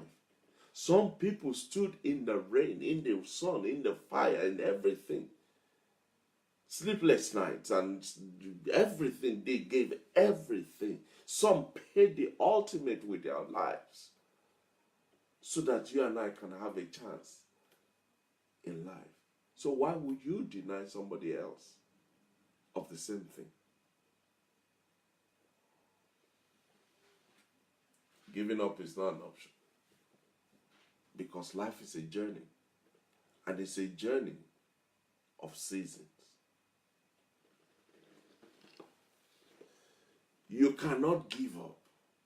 Some people stood in the rain, in the sun, in the fire, and everything. Sleepless nights and everything. They gave everything. Some paid the ultimate with their lives, so that you and I can have a chance in life. So why would you deny somebody else of the same thing? Giving up is not an option. Because life is a journey. And it's a journey of seasons. You cannot give up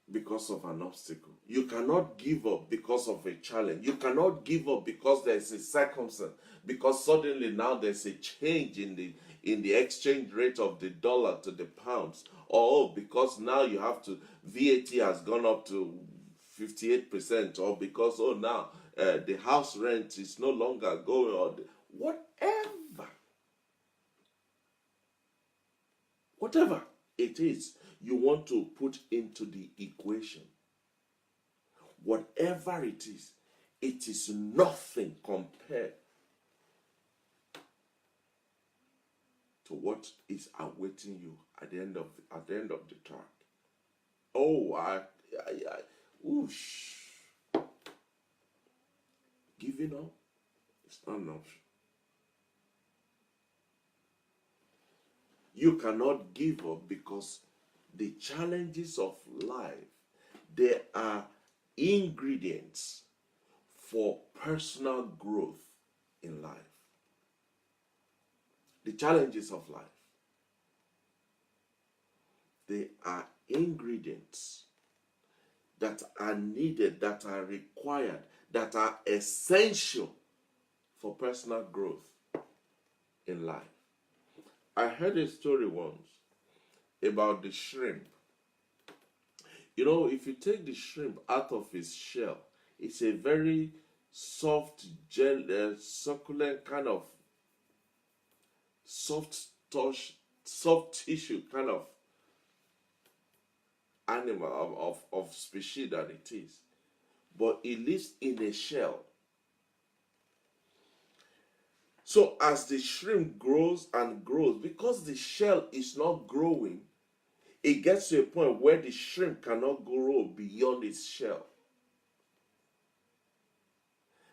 because of an obstacle. You cannot give up because of a challenge. You cannot give up because there's a circumstance. Because suddenly now there's a change in the exchange rate of the dollar to the pounds. Or because now you have to, VAT has gone up to 58%. Or because, now the house rent is no longer going on. Whatever it is you want to put into the equation, whatever it is nothing compared to what is awaiting you at the end of the track. Giving up is not an option. You cannot give up because the challenges of life, they are ingredients for personal growth in life. The challenges of life, they are ingredients that are needed, that are required, that are essential for personal growth in life. I heard a story once about the shrimp. You know, if you take the shrimp out of its shell, it's a very soft, succulent kind of soft touch, soft tissue kind of animal of species that it is. But it lives in a shell. So as the shrimp grows and grows, because the shell is not growing, it gets to a point where the shrimp cannot grow beyond its shell.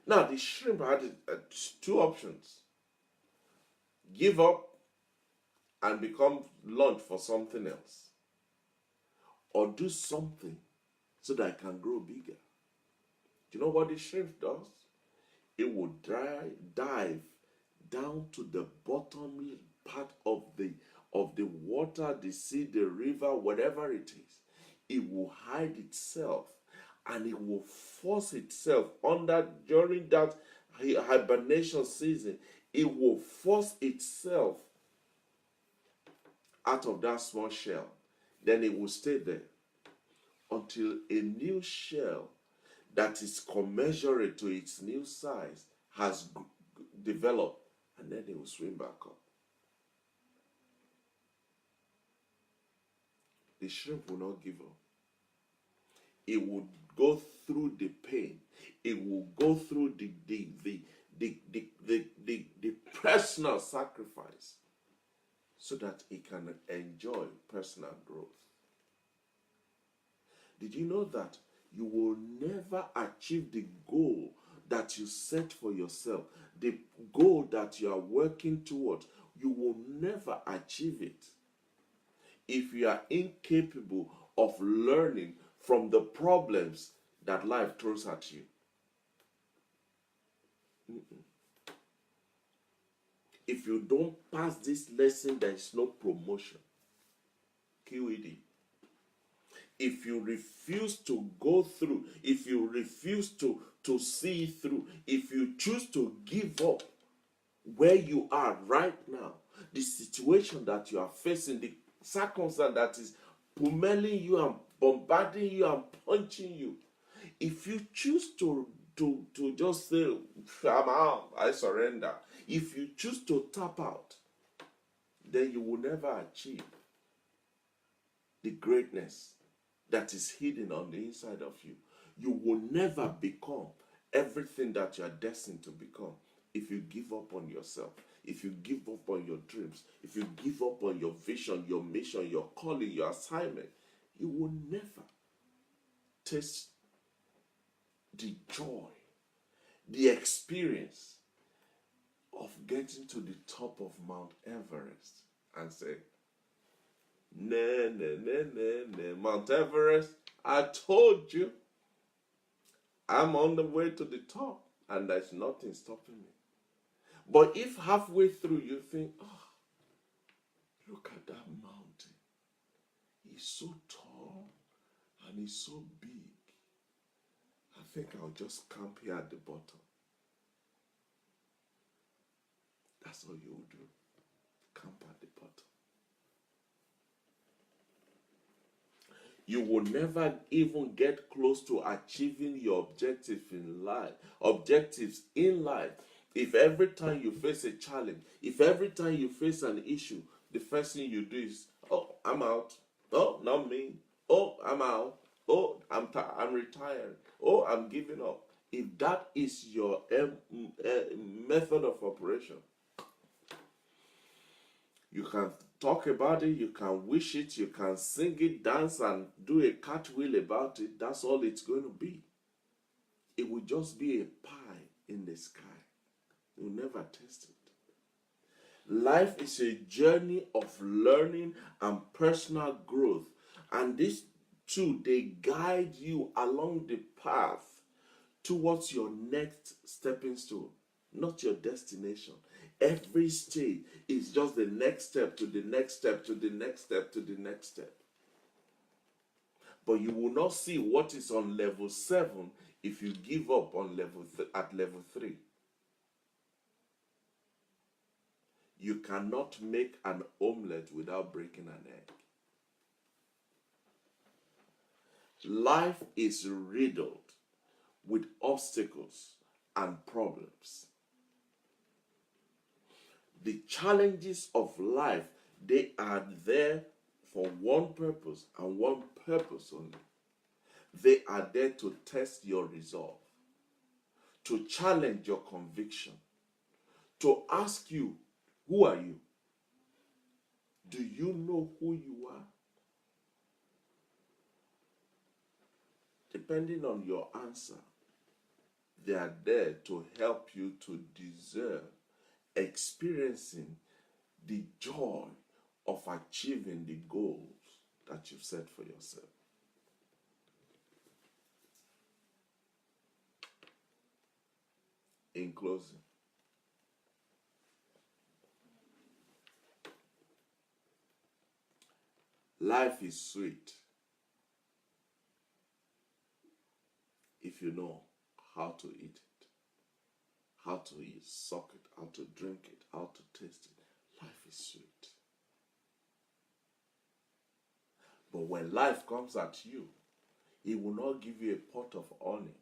Now, the shrimp had two options: give up and become lunch for something else, or do something so that it can grow bigger. Do you know what the shrimp does? It will dive down to the bottom part of the water, the sea, the river, whatever it is. It will hide itself, and it will force itself under during that hibernation season. It will force itself out of that small shell. Then it will stay there until a new shell that is commensurate to its new size has developed, and then it will swim back up. The shrimp will not give up. It will go through the pain. It will go through the personal sacrifice so that it can enjoy personal growth. Did you know that you will never achieve the goal that you set for yourself, the goal that you are working towards? You will never achieve it if you are incapable of learning from the problems that life throws at you. If you don't pass this lesson, there is no promotion. QED. If you refuse to go through, if you refuse to see through, if you choose to give up where you are right now, the situation that you are facing, the circumstance that is pummeling you and bombarding you and punching you, if you choose to just say, I'm out, I surrender, if you choose to tap out, then you will never achieve the greatness that is hidden on the inside of you. You will never become everything that you are destined to become if you give up on yourself, if you give up on your dreams, if you give up on your vision, your mission, your calling, your assignment. You will never taste the joy, the experience of getting to the top of Mount Everest and say, nah, Mount Everest, I told you, I'm on the way to the top and there's nothing stopping me. But if halfway through you think, oh, look at that mountain. It's so tall and it's so big. I think I'll just camp here at the bottom. That's all you'll do. Camp at the bottom. You will never even get close to achieving your objectives in life, if every time you face a challenge, if every time you face an issue, the first thing you do is, oh, I'm out. Oh, not me. Oh, I'm out. Oh, I'm retiring. Oh, I'm giving up. If that is your method of operation, you can talk about it, you can wish it, you can sing it, dance, and do a cartwheel about it. That's all it's going to be. It will just be a pie in the sky. You'll never taste it. Life is a journey of learning and personal growth. And these two, they guide you along the path towards your next stepping stone, not your destination. Every stage is just the next step to the next step to the next step to the next step. But you will not see what is on level 7 if you give up on at level 3. You cannot make an omelette without breaking an egg. Life is riddled with obstacles and problems. The challenges of life, they are there for one purpose and one purpose only. They are there to test your resolve, to challenge your conviction, to ask you, who are you? Do you know who you are? Depending on your answer, they are there to help you to deserve experiencing the joy of achieving the goals that you've set for yourself. In closing, life is sweet if you know how to eat it, how to suck it, how to drink it, how to taste it. Life is sweet. But when life comes at you, it will not give you a pot of honey.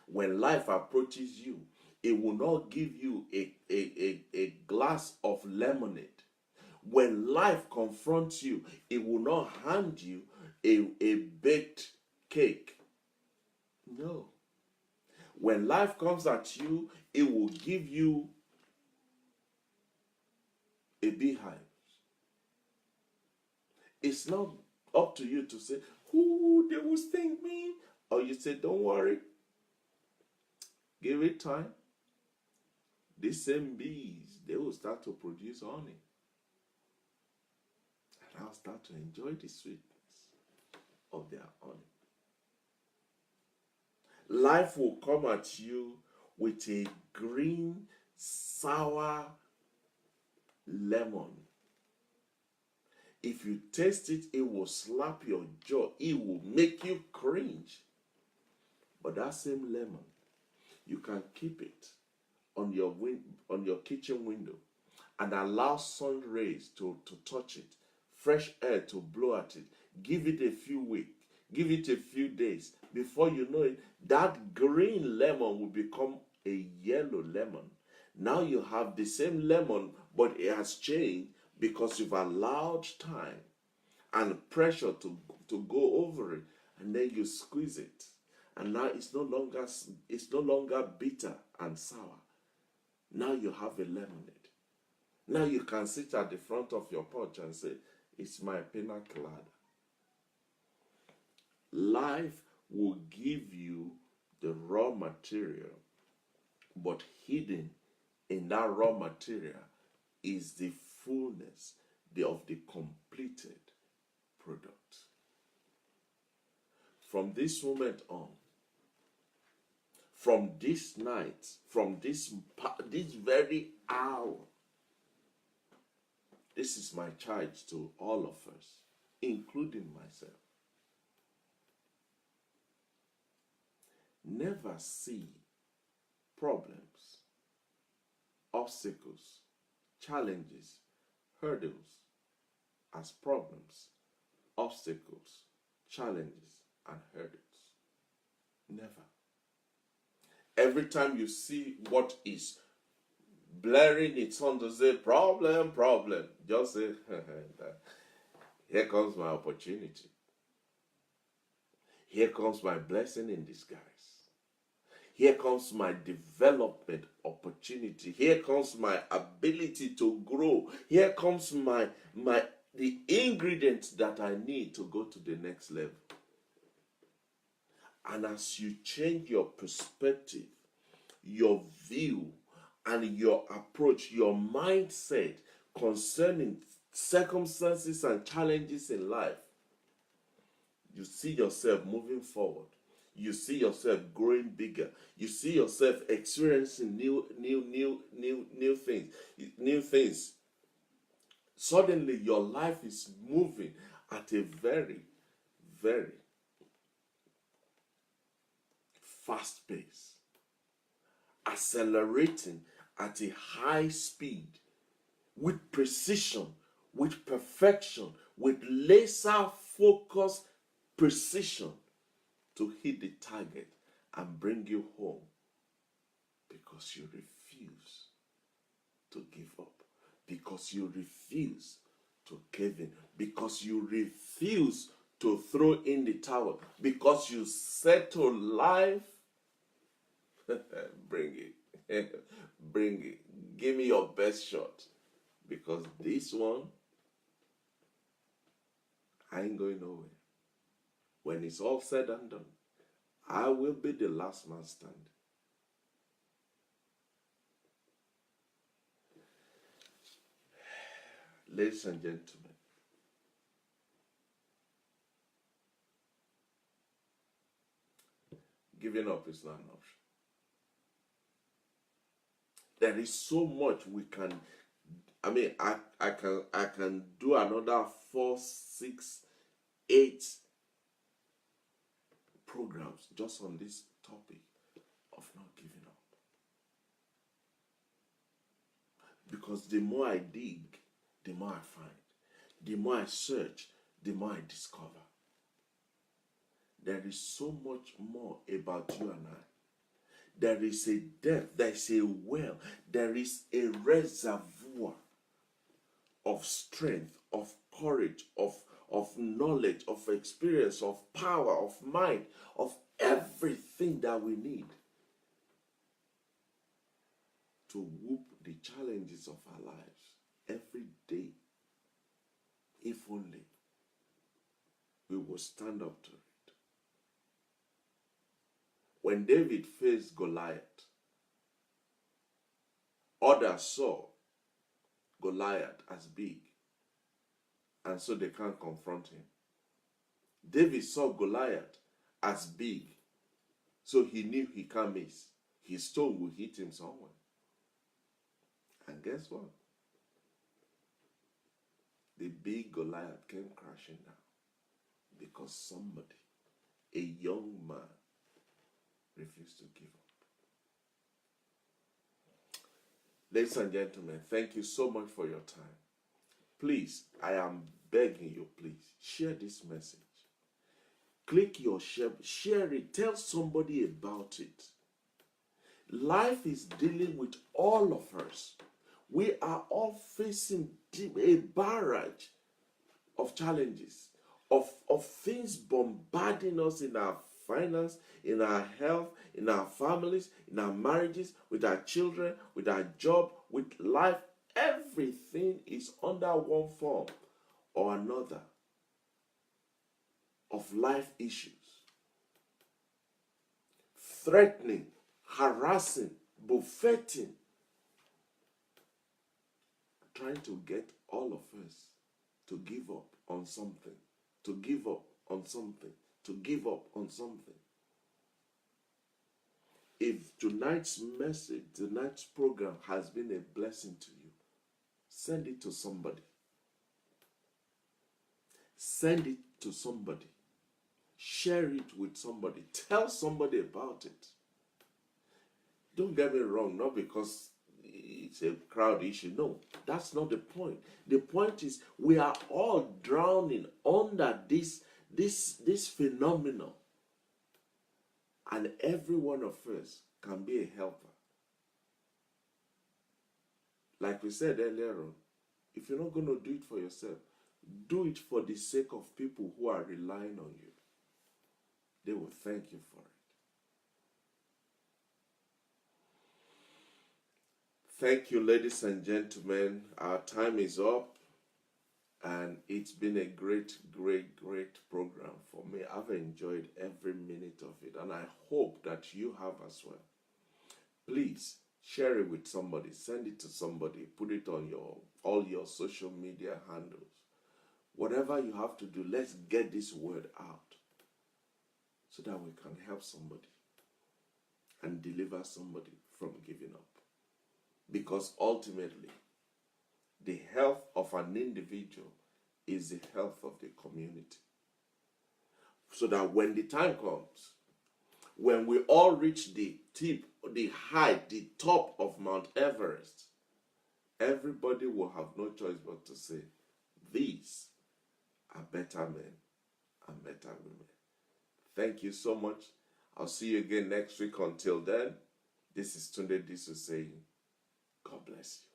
When life approaches you, it will not give you a glass of lemonade. When life confronts you, it will not hand you a baked cake. No. When life comes at you, it will give you a beehive. It's not up to you to say, "Ooh, they will sting me." Or you say, "Don't worry. Give it time. These same bees, they will start to produce honey. And I'll start to enjoy the sweetness of their honey." Life will come at you with a green, sour lemon. If you taste it, it will slap your jaw. It will make you cringe. But that same lemon, you can keep it on your kitchen window and allow sun rays to touch it, fresh air to blow at it. Give it a few weeks, give it a few days. Before you know it, that green lemon will become a yellow lemon. Now you have the same lemon, but it has changed because you've allowed time and pressure to go over it, and then you squeeze it. And now it's no longer bitter and sour. Now you have a lemonade. Now you can sit at the front of your porch and say, "It's my pina colada." Life will give you the raw material, but hidden in that raw material is the fullness of the completed product. From this moment on, from this night, from this very hour, this is my charge to all of us, including myself. Never see problems, obstacles, challenges, hurdles as problems, obstacles, challenges, and hurdles. Never. Every time you see what is blaring its horn to say, "Problem, problem," just say, "Here comes my opportunity. Here comes my blessing in disguise. Here comes my development opportunity. Here comes my ability to grow. Here comes the ingredients that I need to go to the next level." And as you change your perspective, your view, and your approach, your mindset concerning circumstances and challenges in life, you see yourself moving forward. You see yourself growing bigger. You see yourself experiencing new things. Suddenly, your life is moving at a very very fast pace, accelerating at a high speed, with precision, with perfection, with laser focused precision to hit the target and bring you home because you refuse to give up, because you refuse to give in, because you refuse to throw in the towel, because you settle life. Bring it. Bring it. Give me your best shot. Because this one, I ain't going nowhere. When it's all said and done, I will be the last man standing. Ladies and gentlemen, giving up is not an option. There is so much we can. I can do another 4, 6, 8 programs just on this topic of not giving up. Because the more I dig, the more I find. The more I search, the more I discover. There is so much more about you and I. There is a depth, there is a well, there is a reservoir of strength, of courage, of knowledge, of experience, of power, of mind, of everything that we need to whoop the challenges of our lives every day. If only we will stand up to it. When David faced Goliath, others saw Goliath as big, and so they can't confront him. David saw Goliath as big, so he knew he can't miss. His stone will hit him somewhere. And guess what? The big Goliath came crashing down because somebody, a young man, refused to give up. Ladies and gentlemen, thank you so much for your time. Please, I am begging you, please, share this message. Click your share it, tell somebody about it. Life is dealing with all of us. We are all facing a barrage of challenges, of things bombarding us in our finance, in our health, in our families, in our marriages, with our children, with our job, with life. Everything is under one form or another of life issues. Threatening, harassing, buffeting, trying to get all of us to give up on something, to give up on something, to give up on something. If tonight's message, tonight's program has been a blessing to you, send it to somebody. Send it to somebody. Share it with somebody. Tell somebody about it. Don't get me wrong, not because it's a crowd issue. No, that's not the point. The point is we are all drowning under this phenomenon. And every one of us can be a helper. Like we said earlier on, if you're not going to do it for yourself, do it for the sake of people who are relying on you. They will thank you for it. Thank you, ladies and gentlemen. Our time is up, and it's been a great, great, great program for me. I've enjoyed every minute of it, and I hope that you have as well. Please share it with somebody, send it to somebody, put it on all your social media handles. Whatever you have to do, let's get this word out so that we can help somebody and deliver somebody from giving up. Because ultimately, the health of an individual is the health of the community. so that when the time comes, when we all reach the tip, the height, the top of Mount Everest, everybody will have no choice but to say, these are better men and better women. Thank you so much. I'll see you again next week. Until then, this is Tunde Disu saying, God bless you.